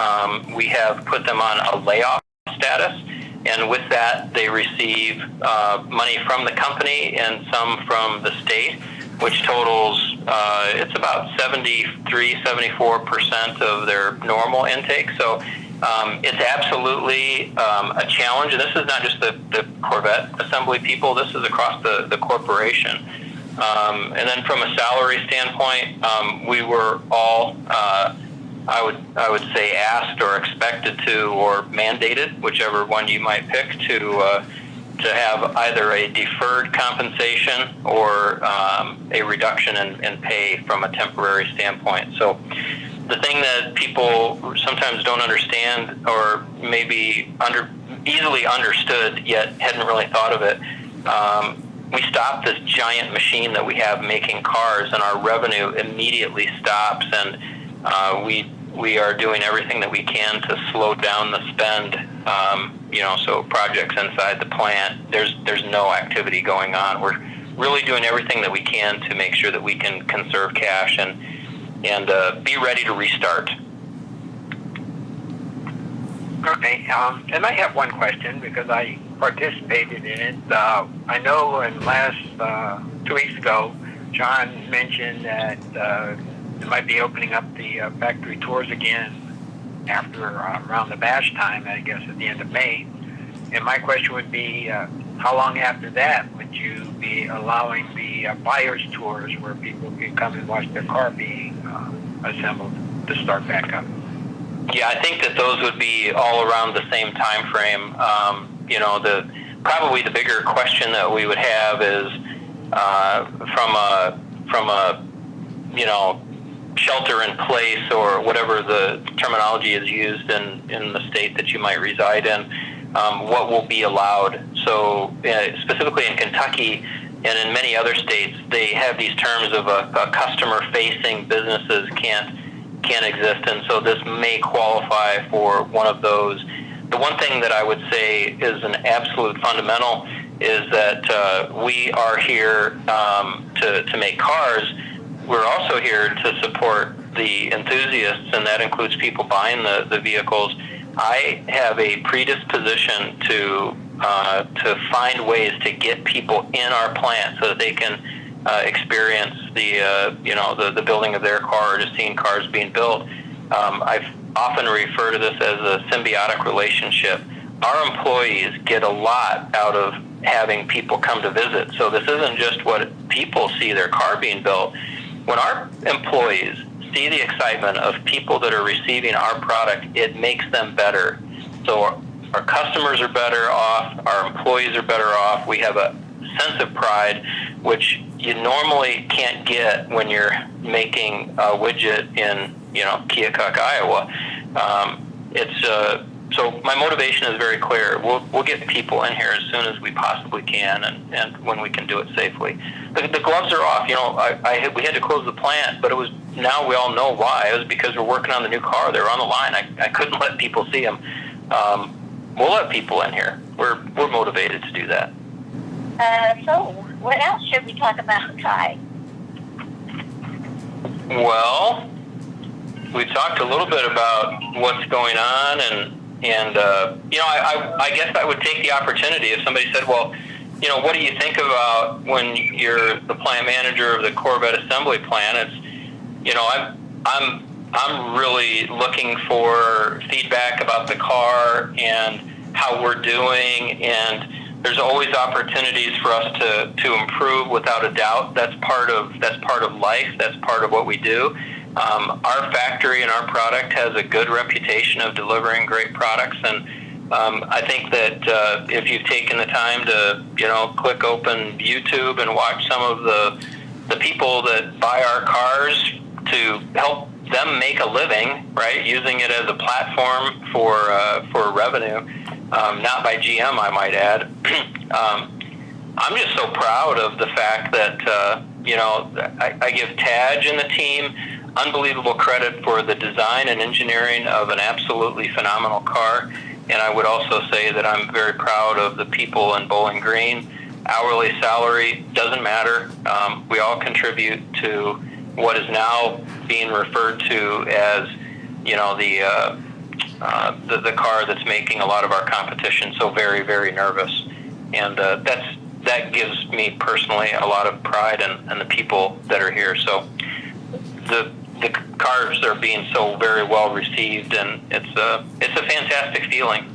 we have put them on a layoff status, and with that they receive money from the company and some from the state, which totals, it's about 73-74% of their normal intake. So it's absolutely a challenge, and this is not just the Corvette assembly people, this is across the corporation. And then from a salary standpoint, we were all, I would say, asked or expected to, or mandated, whichever one you might pick, to have either a deferred compensation or a reduction in pay from a temporary standpoint. So the thing that people sometimes don't understand, or maybe easily understood yet hadn't really thought of it, we stopped this giant machine that we have making cars, and our revenue immediately stops, and we are doing everything that we can to slow down the spend. So projects inside the plant, there's no activity going on. We're really doing everything that we can to make sure that we can conserve cash and be ready to restart. Okay, and I have one question because I participated in it. I know in last 2 weeks ago, John mentioned that they might be opening up the factory tours again after around the bash time, I guess at the end of May. And my question would be, how long after that would you be allowing the buyer's tours where people can come and watch their car being assembled to start back up? Yeah, I think that those would be all around the same time frame. Probably the bigger question that we would have is from a shelter in place, or whatever the terminology is used in the state that you might reside in, what will be allowed. So specifically in Kentucky and in many other states, they have these terms of a customer-facing businesses can't exist, and so this may qualify for one of those. The one thing that I would say is an absolute fundamental is that we are here to make cars. We're also here to support the enthusiasts, and that includes people buying the vehicles. I have a predisposition to find ways to get people in our plant so that they can experience the building of their car, or just seeing cars being built. I've often refer to this as a symbiotic relationship. Our employees get a lot out of having people come to visit. So this isn't just what people see their car being built. When our employees see the excitement of people that are receiving our product, it makes them better. So our customers are better off, our employees are better off. We have a sense of pride, which you normally can't get when you're making a widget in Keokuk, Iowa. So my motivation is very clear. We'll get people in here as soon as we possibly can, and when we can do it safely. The gloves are off. We had to close the plant, but now we all know why. It was because we're working on the new car. They were on the line. I couldn't let people see them. We'll let people in here. We're motivated to do that. So what else should we talk about, Ty? Well, we talked a little bit about what's going on, and I guess I would take the opportunity if somebody said, well, what do you think about when you're the plant manager of the Corvette assembly plant? It's, I'm really looking for feedback about the car and how we're doing, and there's always opportunities for us to improve, without a doubt. That's part of life. That's part of what we do. Our factory and our product has a good reputation of delivering great products, and I think that if you've taken the time to click open YouTube and watch some of the people that buy our cars to help them make a living, right, using it as a platform for revenue, not by GM, I might add. I'm just so proud of the fact that, I give Taj and the team unbelievable credit for the design and engineering of an absolutely phenomenal car. And I would also say that I'm very proud of the people in Bowling Green. Hourly salary doesn't matter. We all contribute to what is now being referred to as, the car that's making a lot of our competition so very, very nervous. And that gives me personally a lot of pride in the people that are here. So the cars are being so very well received, and it's a fantastic feeling.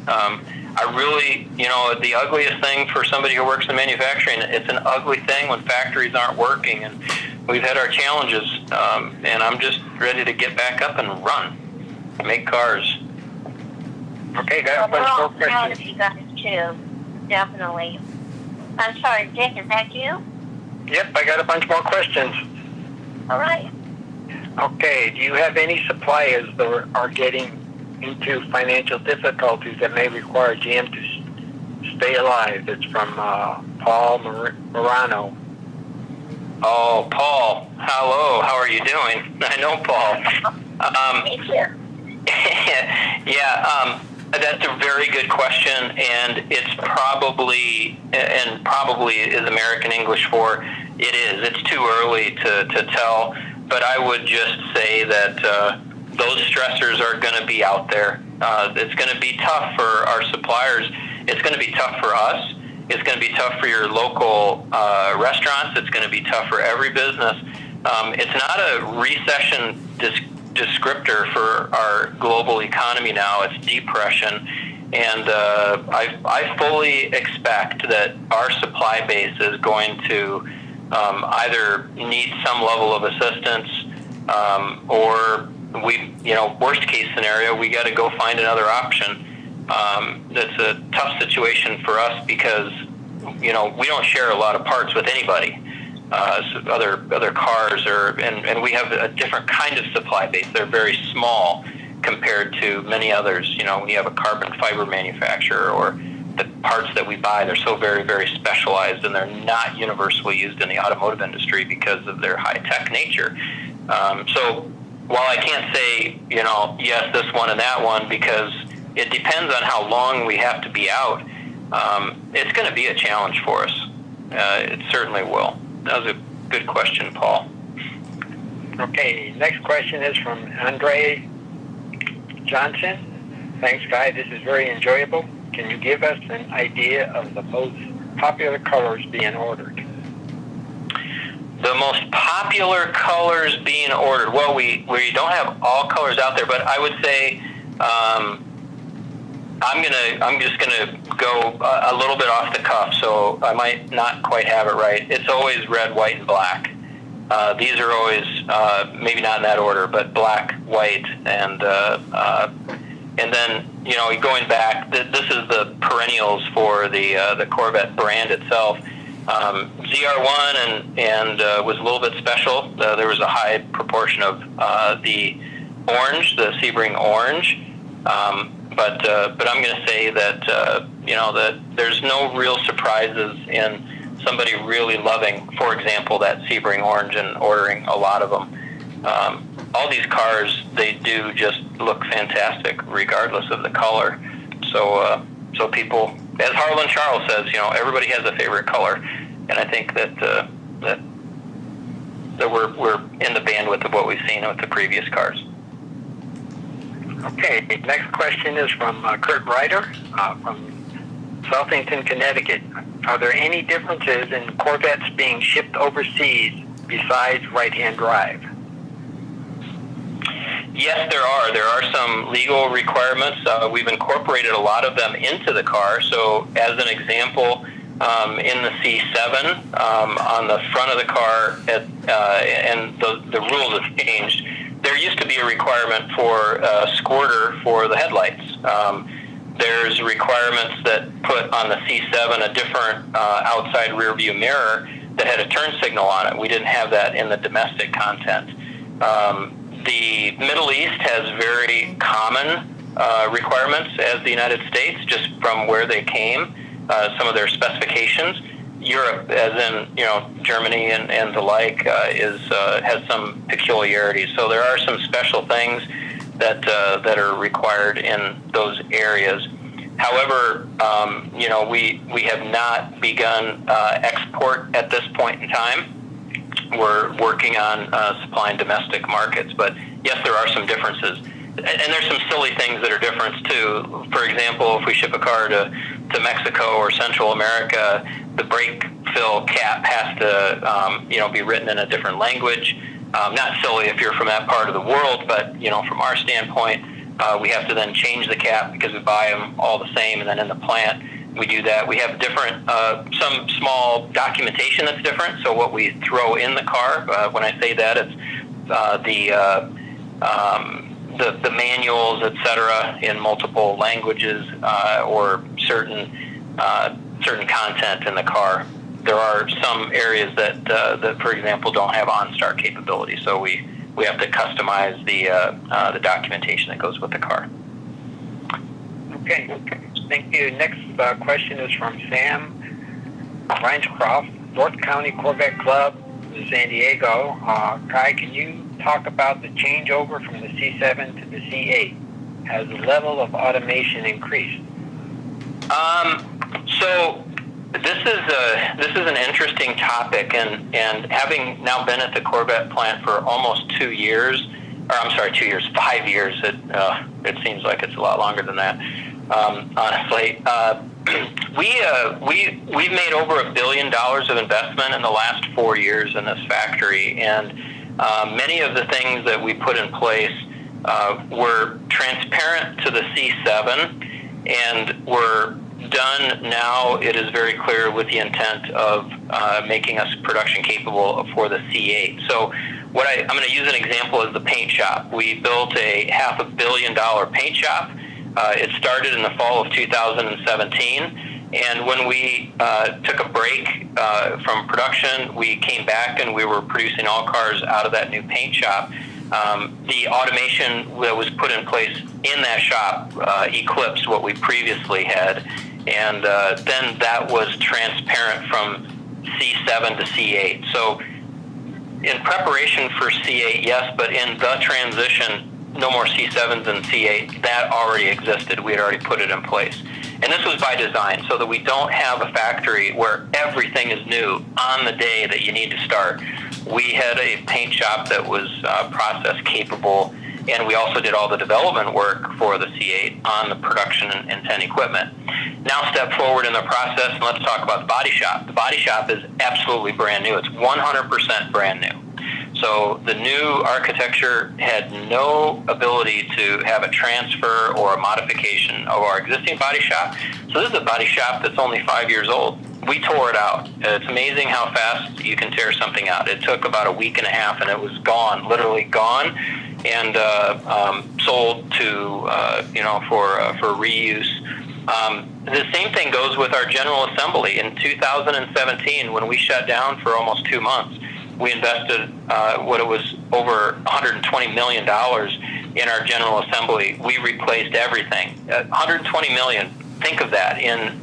I really, the ugliest thing for somebody who works in manufacturing, it's an ugly thing when factories aren't working, and we've had our challenges, and I'm just ready to get back up and run, make cars. Okay, got a bunch more We're all proud of questions. you guys too, definitely. I'm sorry, Dick, is that you? Yep, I got a bunch more questions. All right. Okay, do you have any suppliers that are getting into financial difficulties that may require GM to stay alive? It's from Paul Morano. Oh, Paul, hello, how are you doing? I know Paul. Thank you. Yeah, that's a very good question, and it's probably is American English for it is. It's too early to tell, but I would just say that those stressors are going to be out there. It's going to be tough for our suppliers. It's going to be tough for us. It's going to be tough for your local restaurants. It's going to be tough for every business. It's not a recession descriptor for our global economy now. It's depression. And I fully expect that our supply base is going to either need some level of assistance or worst case scenario, we got to go find another option. That's a tough situation for us because, we don't share a lot of parts with anybody. Other cars and we have a different kind of supply base. They're very small compared to many others. When you have a carbon fiber manufacturer or the parts that we buy, they're so very, very specialized, and they're not universally used in the automotive industry because of their high-tech nature. So while I can't say, yes, this one and that one, because it depends on how long we have to be out, it's going to be a challenge for us. It certainly will. That was a good question, Paul. Okay, next question is from Andre Johnson. Thanks, Guy. This is very enjoyable. Can you give us an idea of the most popular colors being ordered? The most popular colors being ordered. Well, we don't have all colors out there, but I would say I'm just gonna go a little bit off the cuff, so I might not quite have it right. It's always red, white, and black. These are always maybe not in that order, but black, white, and then going back. This is the perennials for the Corvette brand itself. ZR1 and was a little bit special. There was a high proportion of the orange, the Sebring orange. But I'm going to say that that there's no real surprises in somebody really loving, for example, that Sebring orange and ordering a lot of them. All these cars, they do just look fantastic regardless of the color. So people, as Harlan Charles says, everybody has a favorite color, and I think that we're in the bandwidth of what we've seen with the previous cars. Okay, next question is from Kurt Ryder from Southington, Connecticut. Are there any differences in Corvettes being shipped overseas besides right-hand drive? Yes, there are. There are some legal requirements. We've incorporated a lot of them into the car. So as an example, in the C7, on the front of the car, and the rules have changed, there used to be a requirement for a squirter for the headlights. There's requirements that put on the C7 a different outside rear view mirror that had a turn signal on it. We didn't have that in the domestic content. The Middle East has very common requirements as the United States, just from where they came, some of their specifications. Europe, as in Germany and the like, has some peculiarities. So there are some special things that are required in those areas. However, we have not begun export at this point in time. We're working on supplying domestic markets, but yes, there are some differences. And there's some silly things that are different too. For example, if we ship a car to Mexico or Central America, the brake fill cap has to be written in a different language. Not silly if you're from that part of the world, but from our standpoint, we have to then change the cap because we buy them all the same, and then in the plant we do that. We have different, some small documentation that's different. So what we throw in the car, when I say that, it's the manuals, etc., in multiple languages, or certain content in the car. There are some areas that, for example, don't have OnStar capability, so we have to customize the documentation that goes with the car. Okay, thank you. Next question is from Sam Reinscroft, North County Corvette Club, San Diego. Kai, can you talk about the changeover from the C7 to the C8? Has the level of automation increased? So this is an interesting topic, and having now been at the Corvette plant for almost 2 years, or I'm sorry, 2 years, 5 years. It seems like it's a lot longer than that. Honestly, we've made over $1 billion of investment in the last 4 years in this factory, and many of the things that we put in place were transparent to the C7, and were done now. It is very clear with the intent of making us production capable for the C8. So I'm going to use an example as the paint shop. We built a $500 million paint shop. It started in the fall of 2017, and when we took a break from production, we came back and we were producing all cars out of that new paint shop. The automation that was put in place in that shop eclipsed what we previously had, and then that was transparent from C7 to C8. So in preparation for C8, yes, but in the transition, no more C7s and C8. That already existed. We had already put it in place. And this was by design, so that we don't have a factory where everything is new on the day that you need to start. We had a paint shop that was process capable, and we also did all the development work for the C8 on the production intent equipment. Now step forward in the process, and let's talk about the body shop. The body shop is absolutely brand new. It's 100% brand new. So the new architecture had no ability to have a transfer or a modification of our existing body shop. So this is a body shop that's only 5 years old. We tore it out. It's amazing how fast you can tear something out. It took about a week and a half, and it was gone, literally gone, and sold to for reuse. The same thing goes with our general assembly. In 2017, when we shut down for almost 2 months, we invested what it was over $120 million in our general assembly. We replaced everything. $120 million. Think of that in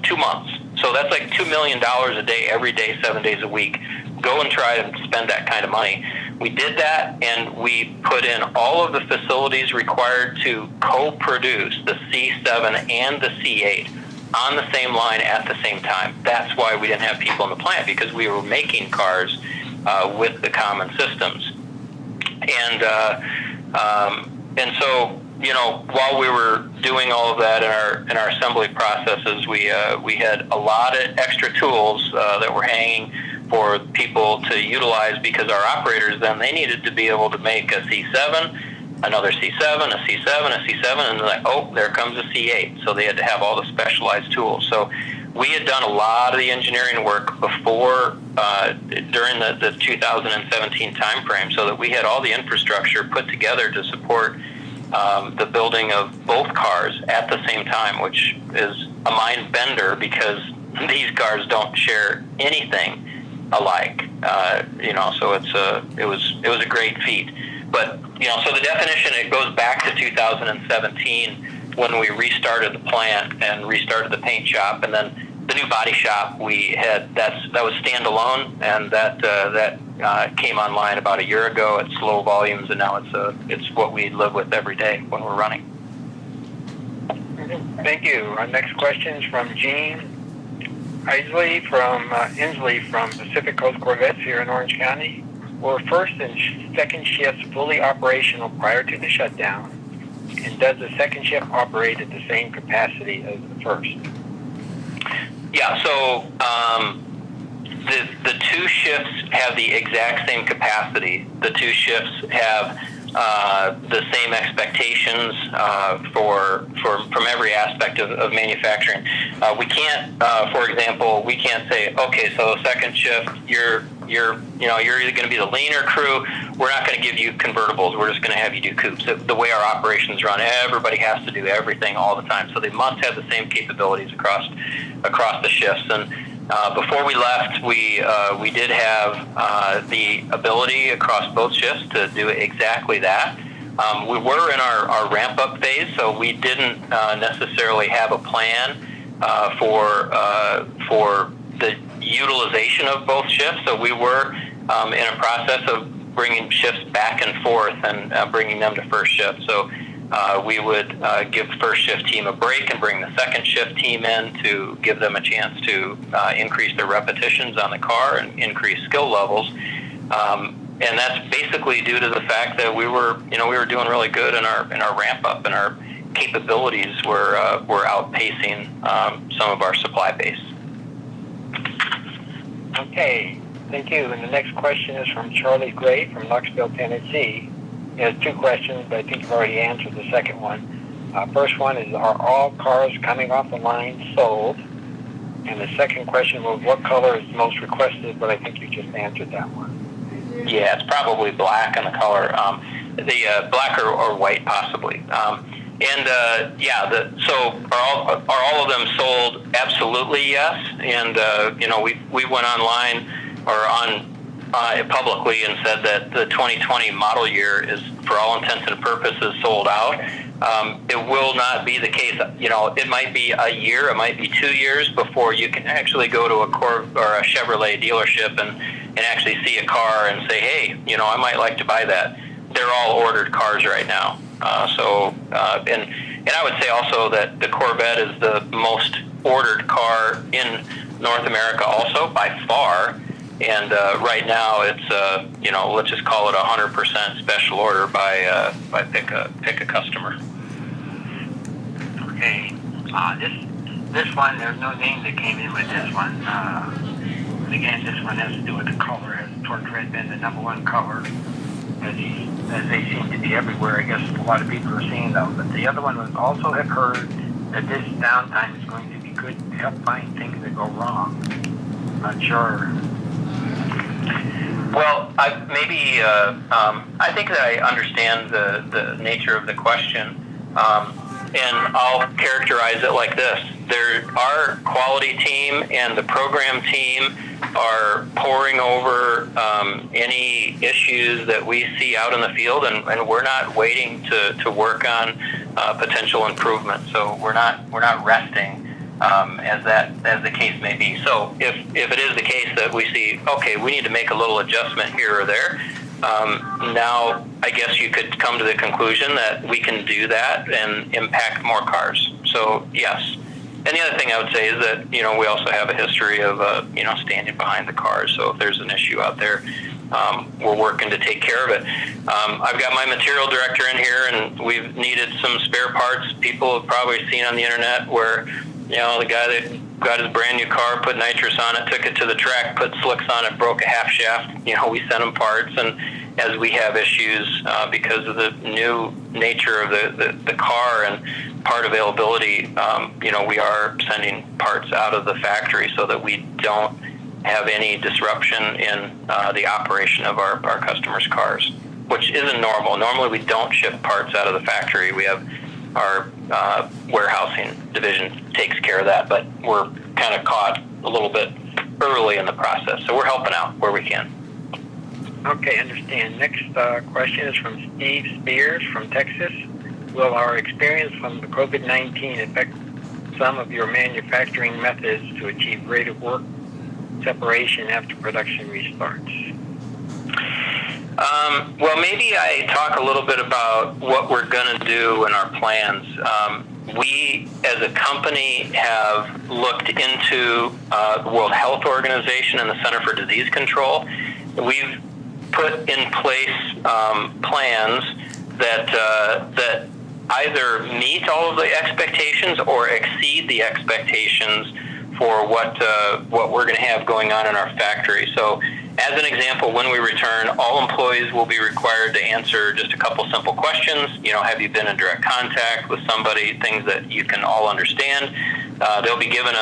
2 months. So that's like $2 million a day, every day, 7 days a week. Go and try to spend that kind of money. We did that, and we put in all of the facilities required to co-produce the C7 and the C8 on the same line at the same time. That's why we didn't have people in the plant, because we were making cars with the common systems. And so, while we were doing all of that in our assembly processes, we had a lot of extra tools that were hanging for people to utilize, because our operators then, they needed to be able to make a C7, another C7, a C7, a C7, and they're like, oh, there comes a C8. So they had to have all the specialized tools. So we had done a lot of the engineering work before, during the 2017 timeframe, so that we had all the infrastructure put together to support the building of both cars at the same time, which is a mind bender, because these cars don't share anything alike. So it was a great feat. But, so the definition, it goes back to 2017 when we restarted the plant and restarted the paint shop, and then the new body shop we had, that was standalone, and that came online about a year ago at slow volumes, and now it's what we live with every day when we're running. Thank you. Our next question is from Gene Inslee from Pacific Coast Corvettes here in Orange County. Were first and second shifts fully operational prior to the shutdown? And does the second shift operate at the same capacity as the first? Yeah, so the two shifts have the exact same capacity. The two shifts have the same expectations from every aspect of manufacturing. We can't, for example, we can't say, okay, so second shift, you're either going to be the leaner crew. We're not going to give you convertibles. We're just going to have you do coupes. The way our operations run, everybody has to do everything all the time. So they must have the same capabilities across the shifts. And before we left, we did have the ability across both shifts to do exactly that. We were in our ramp-up phase, so we didn't necessarily have a plan for the utilization of both shifts. So we were in a process of bringing shifts back and forth and bringing them to first shift. So we would give the first shift team a break and bring the second shift team in to give them a chance to increase their repetitions on the car and increase skill levels. And that's basically due to the fact that we were doing really good in our ramp up, and our capabilities were outpacing some of our supply base. Okay, thank you. And the next question is from Charlie Gray from Knoxville, Tennessee. He has two questions, but I think you've already answered the second one. First one is, are all cars coming off the line sold? And the second question was, what color is most requested? But I think you just answered that one. Yeah, it's probably black in the color. The black or white possibly. So are all of them sold? Absolutely, yes. And we went online or on publicly and said that the 2020 model year is, for all intents and purposes, sold out. It will not be the case. It might be a year, it might be 2 years before you can actually go to a Corvette or a Chevrolet dealership and actually see a car and say, hey, I might like to buy that. They're all ordered cars right now. And I would say also that the Corvette is the most ordered car in North America also by far. And right now it's let's just call it 100% special order by pick a customer. Okay. This one, there's no name that came in with this one. Again, this one has to do with the color. Has torch red been the number one color, as they seem to be everywhere? I guess a lot of people are seeing them. But the other one was also have heard that this downtime is going to be good to help find things that go wrong. Not sure. Well, I think that I understand the nature of the question, and I'll characterize it like this. Our quality team and the program team are poring over any issues that we see out in the field, and we're not waiting to work on potential improvement. So we're not resting. As the case may be. So if it is the case that we see, okay, we need to make a little adjustment here or there, now I guess you could come to the conclusion that we can do that and impact more cars. So yes. And the other thing I would say is that, we also have a history of, standing behind the cars. So if there's an issue out there, we're working to take care of it. I've got my material director in here, and we've needed some spare parts. People have probably seen on the internet where the guy that got his brand new car, put nitrous on it, took it to the track, put slicks on it, broke a half shaft. We sent him parts, and as we have issues because of the new nature of the car and part availability, we are sending parts out of the factory so that we don't have any disruption in the operation of our customers' cars, which isn't normal. Normally we don't ship parts out of the factory. We have our warehousing division takes care of that, but we're kind of caught a little bit early in the process, so we're helping out where we can. Okay, understand. Next question is from Steve Spears from Texas. Will our experience from the COVID-19 affect some of your manufacturing methods to achieve greater work separation after production restarts? Well, maybe I talk a little bit about what we're going to do in our plans. We, as a company, have looked into the World Health Organization and the Center for Disease Control. We've put in place plans that either meet all of the expectations or exceed the expectations for what we're going to have going on in our factory. So, as an example, when we return, all employees will be required to answer just a couple simple questions. You know, have you been in direct contact with somebody? Things that you can all understand. They'll be given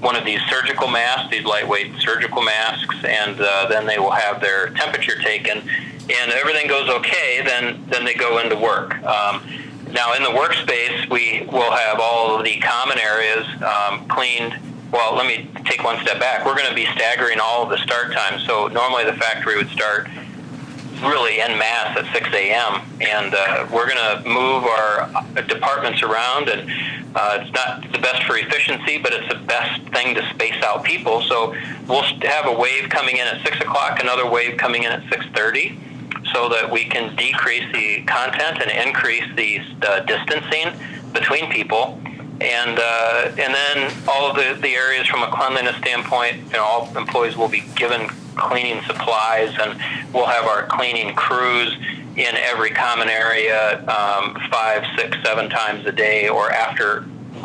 one of these surgical masks, these lightweight surgical masks, and then they will have their temperature taken. And if everything goes okay, then they go into work. Now, in the workspace, we will have all of the common areas cleaned. Well, let me take one step back. We're going to be staggering all of the start times. So normally the factory would start really en masse at 6 a.m. And we're going to move our departments around. And it's not the best for efficiency, but it's the best thing to space out people. So we'll have a wave coming in at 6 o'clock, another wave coming in at 6:30, so that we can decrease the content and increase the distancing between people. And then all of the areas from a cleanliness standpoint, you know, all employees will be given cleaning supplies, and we'll have our cleaning crews in every common area 5, 6, 7 times a day, or after,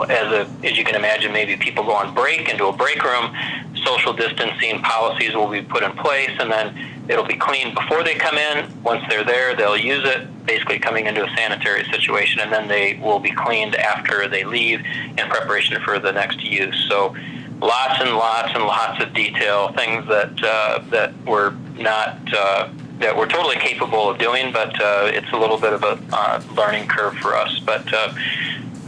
as you can imagine, maybe people go on break into a break room. Social distancing policies will be put in place, and then it'll be cleaned before they come in. Once they're there, they'll use it, basically coming into a sanitary situation, and then they will be cleaned after they leave in preparation for the next use. So lots and lots and lots of detail, things that we're not that we're totally capable of doing, but it's a little bit of a learning curve for us. But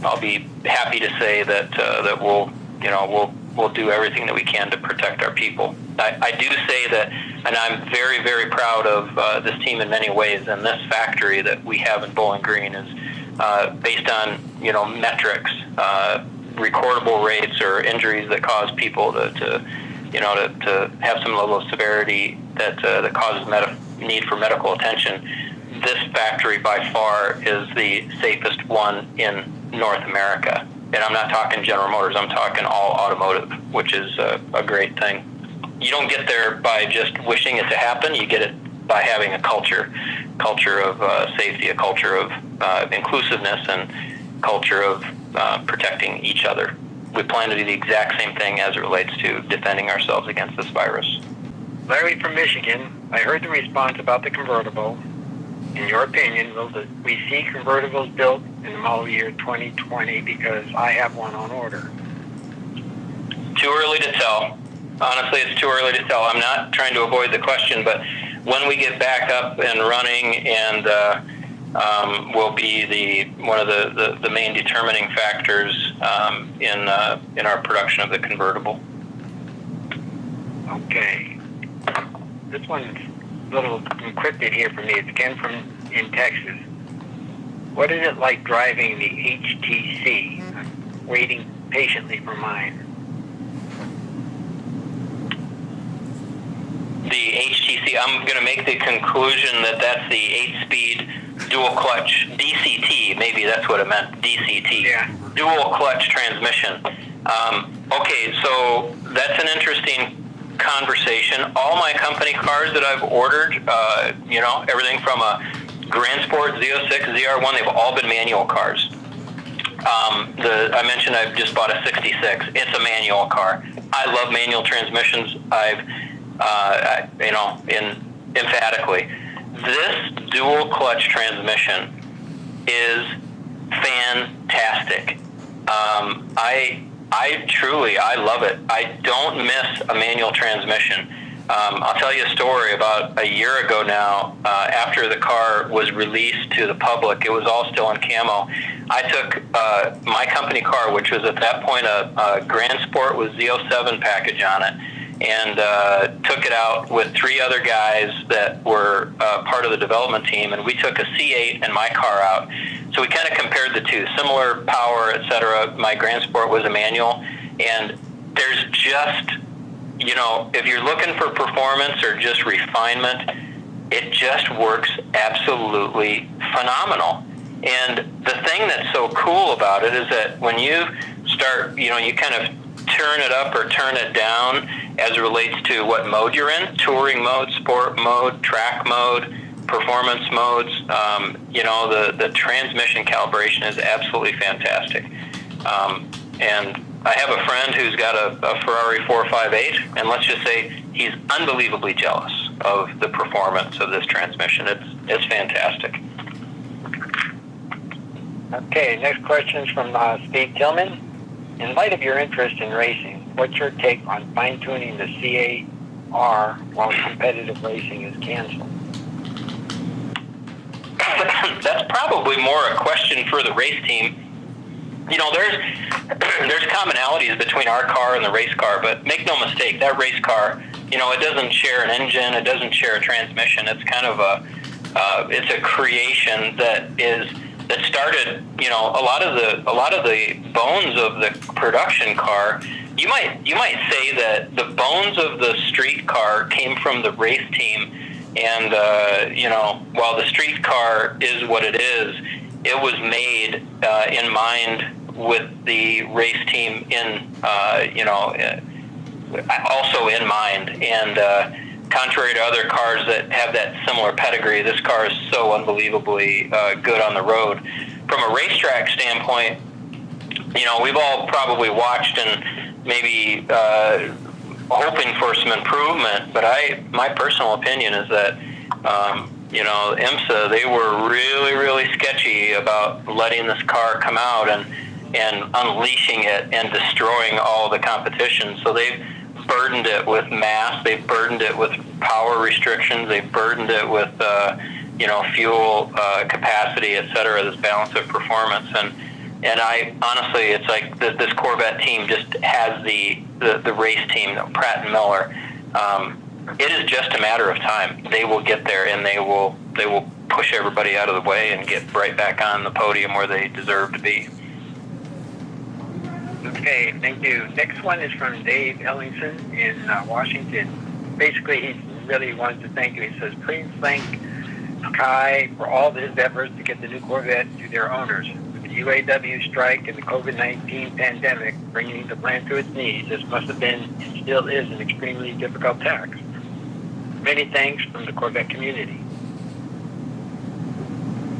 I'll be happy to say that we'll do everything that we can to protect our people. I do say that, and I'm very, very proud of this team in many ways, and this factory that we have in Bowling Green is based on, metrics, recordable rates or injuries that cause people to have some level of severity that causes need for medical attention. This factory by far is the safest one in North America. And I'm not talking General Motors, I'm talking all automotive, which is a great thing. You don't get there by just wishing it to happen, you get it by having a culture of safety, a culture of inclusiveness, and culture of protecting each other. We plan to do the exact same thing as it relates to defending ourselves against this virus. Larry from Michigan, I heard the response about the convertible. In your opinion, will we see convertibles built in the model year 2020? Because I have one on order. Too early to tell. Honestly, it's too early to tell. I'm not trying to avoid the question, but when we get back up and running, and will be one of the main determining factors in our production of the convertible. Okay. This one's a little encrypted here for me. It's Ken in Texas. What is it like driving the HTC? I'm waiting patiently for mine. The HTC, I'm going to make the conclusion that that's the 8-speed dual clutch DCT. Maybe that's what it meant, DCT. Yeah. Dual clutch transmission. Okay, so that's an interesting conversation. All my company cars that I've ordered, everything from a Grand Sport, Z06, ZR1, they've all been manual cars. I mentioned I've just bought a 66. It's a manual car. I love manual transmissions. Emphatically, this dual clutch transmission is fantastic. I love it. I don't miss a manual transmission. I'll tell you a story. About a year ago now, after the car was released to the public, it was all still in camo. I took my company car, which was at that point a Grand Sport with Z07 package on it, and took it out with 3 other guys that were part of the development team, and we took a C8 and my car out. So we kind of compared the two, similar power, etc. My Grand Sport was a manual, and there's just, you know, if you're looking for performance or just refinement, it just works absolutely phenomenal. And the thing that's so cool about it is that when you start, you know, you kind of turn it up or turn it down as it relates to what mode you're in, touring mode, sport mode, track mode, performance modes, you know, the transmission calibration is absolutely fantastic. And I have a friend who's got a Ferrari 458, and let's just say he's unbelievably jealous of the performance of this transmission. It's fantastic. Okay, next question is from Steve Tillman. In light of your interest in racing, what's your take on fine-tuning the C8R while competitive racing is canceled? That's probably more a question for the race team. You know, there's commonalities between our car and the race car, but make no mistake, that race car, you know, it doesn't share an engine, it doesn't share a transmission. It's kind of it's a creation that started, you know, a lot of the bones of the production car. You might say that the bones of the street car came from the race team, and you know, while the street car is what it is, it was made in mind with the race team in you know, also in mind. And contrary to other cars that have that similar pedigree, this car is so unbelievably good on the road. From a racetrack standpoint, you know, we've all probably watched and maybe hoping for some improvement, but my personal opinion is that you know, IMSA, they were really, really sketchy about letting this car come out and unleashing it and destroying all the competition. So they've burdened it with mass, they've burdened it with power restrictions, they've burdened it with you know, fuel capacity, etc., this balance of performance. And I honestly, it's like this Corvette team just has the race team, Pratt and Miller. It is just a matter of time. They will get there, and they will push everybody out of the way and get right back on the podium where they deserve to be. Okay, thank you. Next one is from Dave Ellingson in Washington. Basically, he really wants to thank you. He says, please thank Kai for all his efforts to get the new Corvette to their owners. With the UAW strike and the COVID-19 pandemic bringing the plant to its knees, this must have been and still is an extremely difficult task. Many thanks from the Corvette community.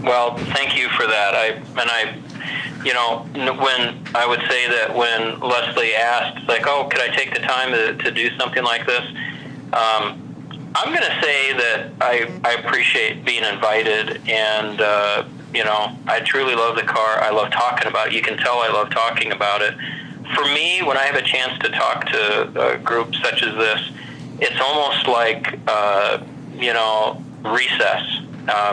Well, thank you for that. You know, when I would say that when Leslie asked, like, oh, could I take the time to do something like this? I'm going to say that I appreciate being invited, and you know, I truly love the car. I love talking about it. You can tell I love talking about it. For me, when I have a chance to talk to a group such as this, it's almost like you know, recess,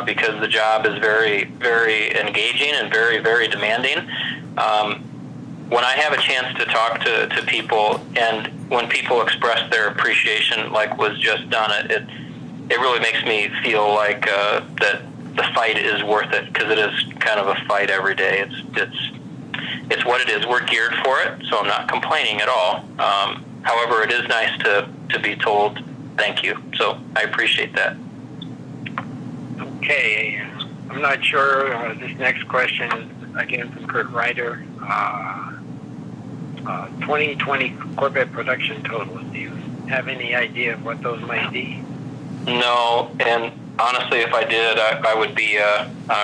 because the job is very, very engaging and very, very demanding. When I have a chance to talk to people, and when people express their appreciation like was just done, it really makes me feel like that the fight is worth it, because it is kind of a fight every day. It's what it is. We're geared for it, so I'm not complaining at all. However, it is nice to be told thank you, so I appreciate that. Okay, I'm not sure. This next question is again from Kurt Ryder. 2020 Corvette production totals. Do you have any idea of what those might be? No, and honestly, if I did, I would be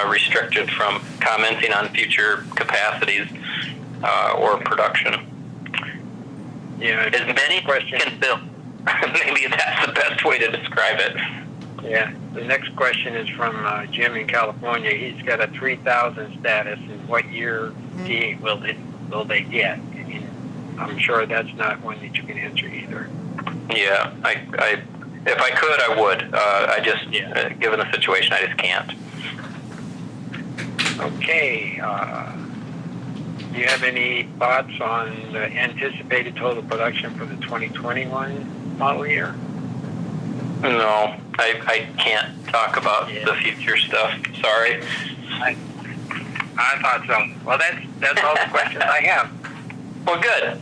restricted from commenting on future capacities or production. Yeah, as many questions can build. Maybe that's the best way to describe it. Yeah. The next question is from Jim in California. He's got a 3000 status. In what year will they get? I mean, I'm sure that's not one that you can answer either. Yeah, if I could, I would. I just, given the situation, I just can't. Okay. Do you have any thoughts on the anticipated total production for the 2021 model year? No, I can't talk about the future stuff. Sorry. I thought so. Well, that's all the questions I have. Well, good.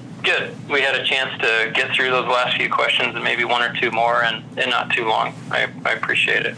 We had a chance to get through those last few questions and maybe one or two more, and not too long. I appreciate it.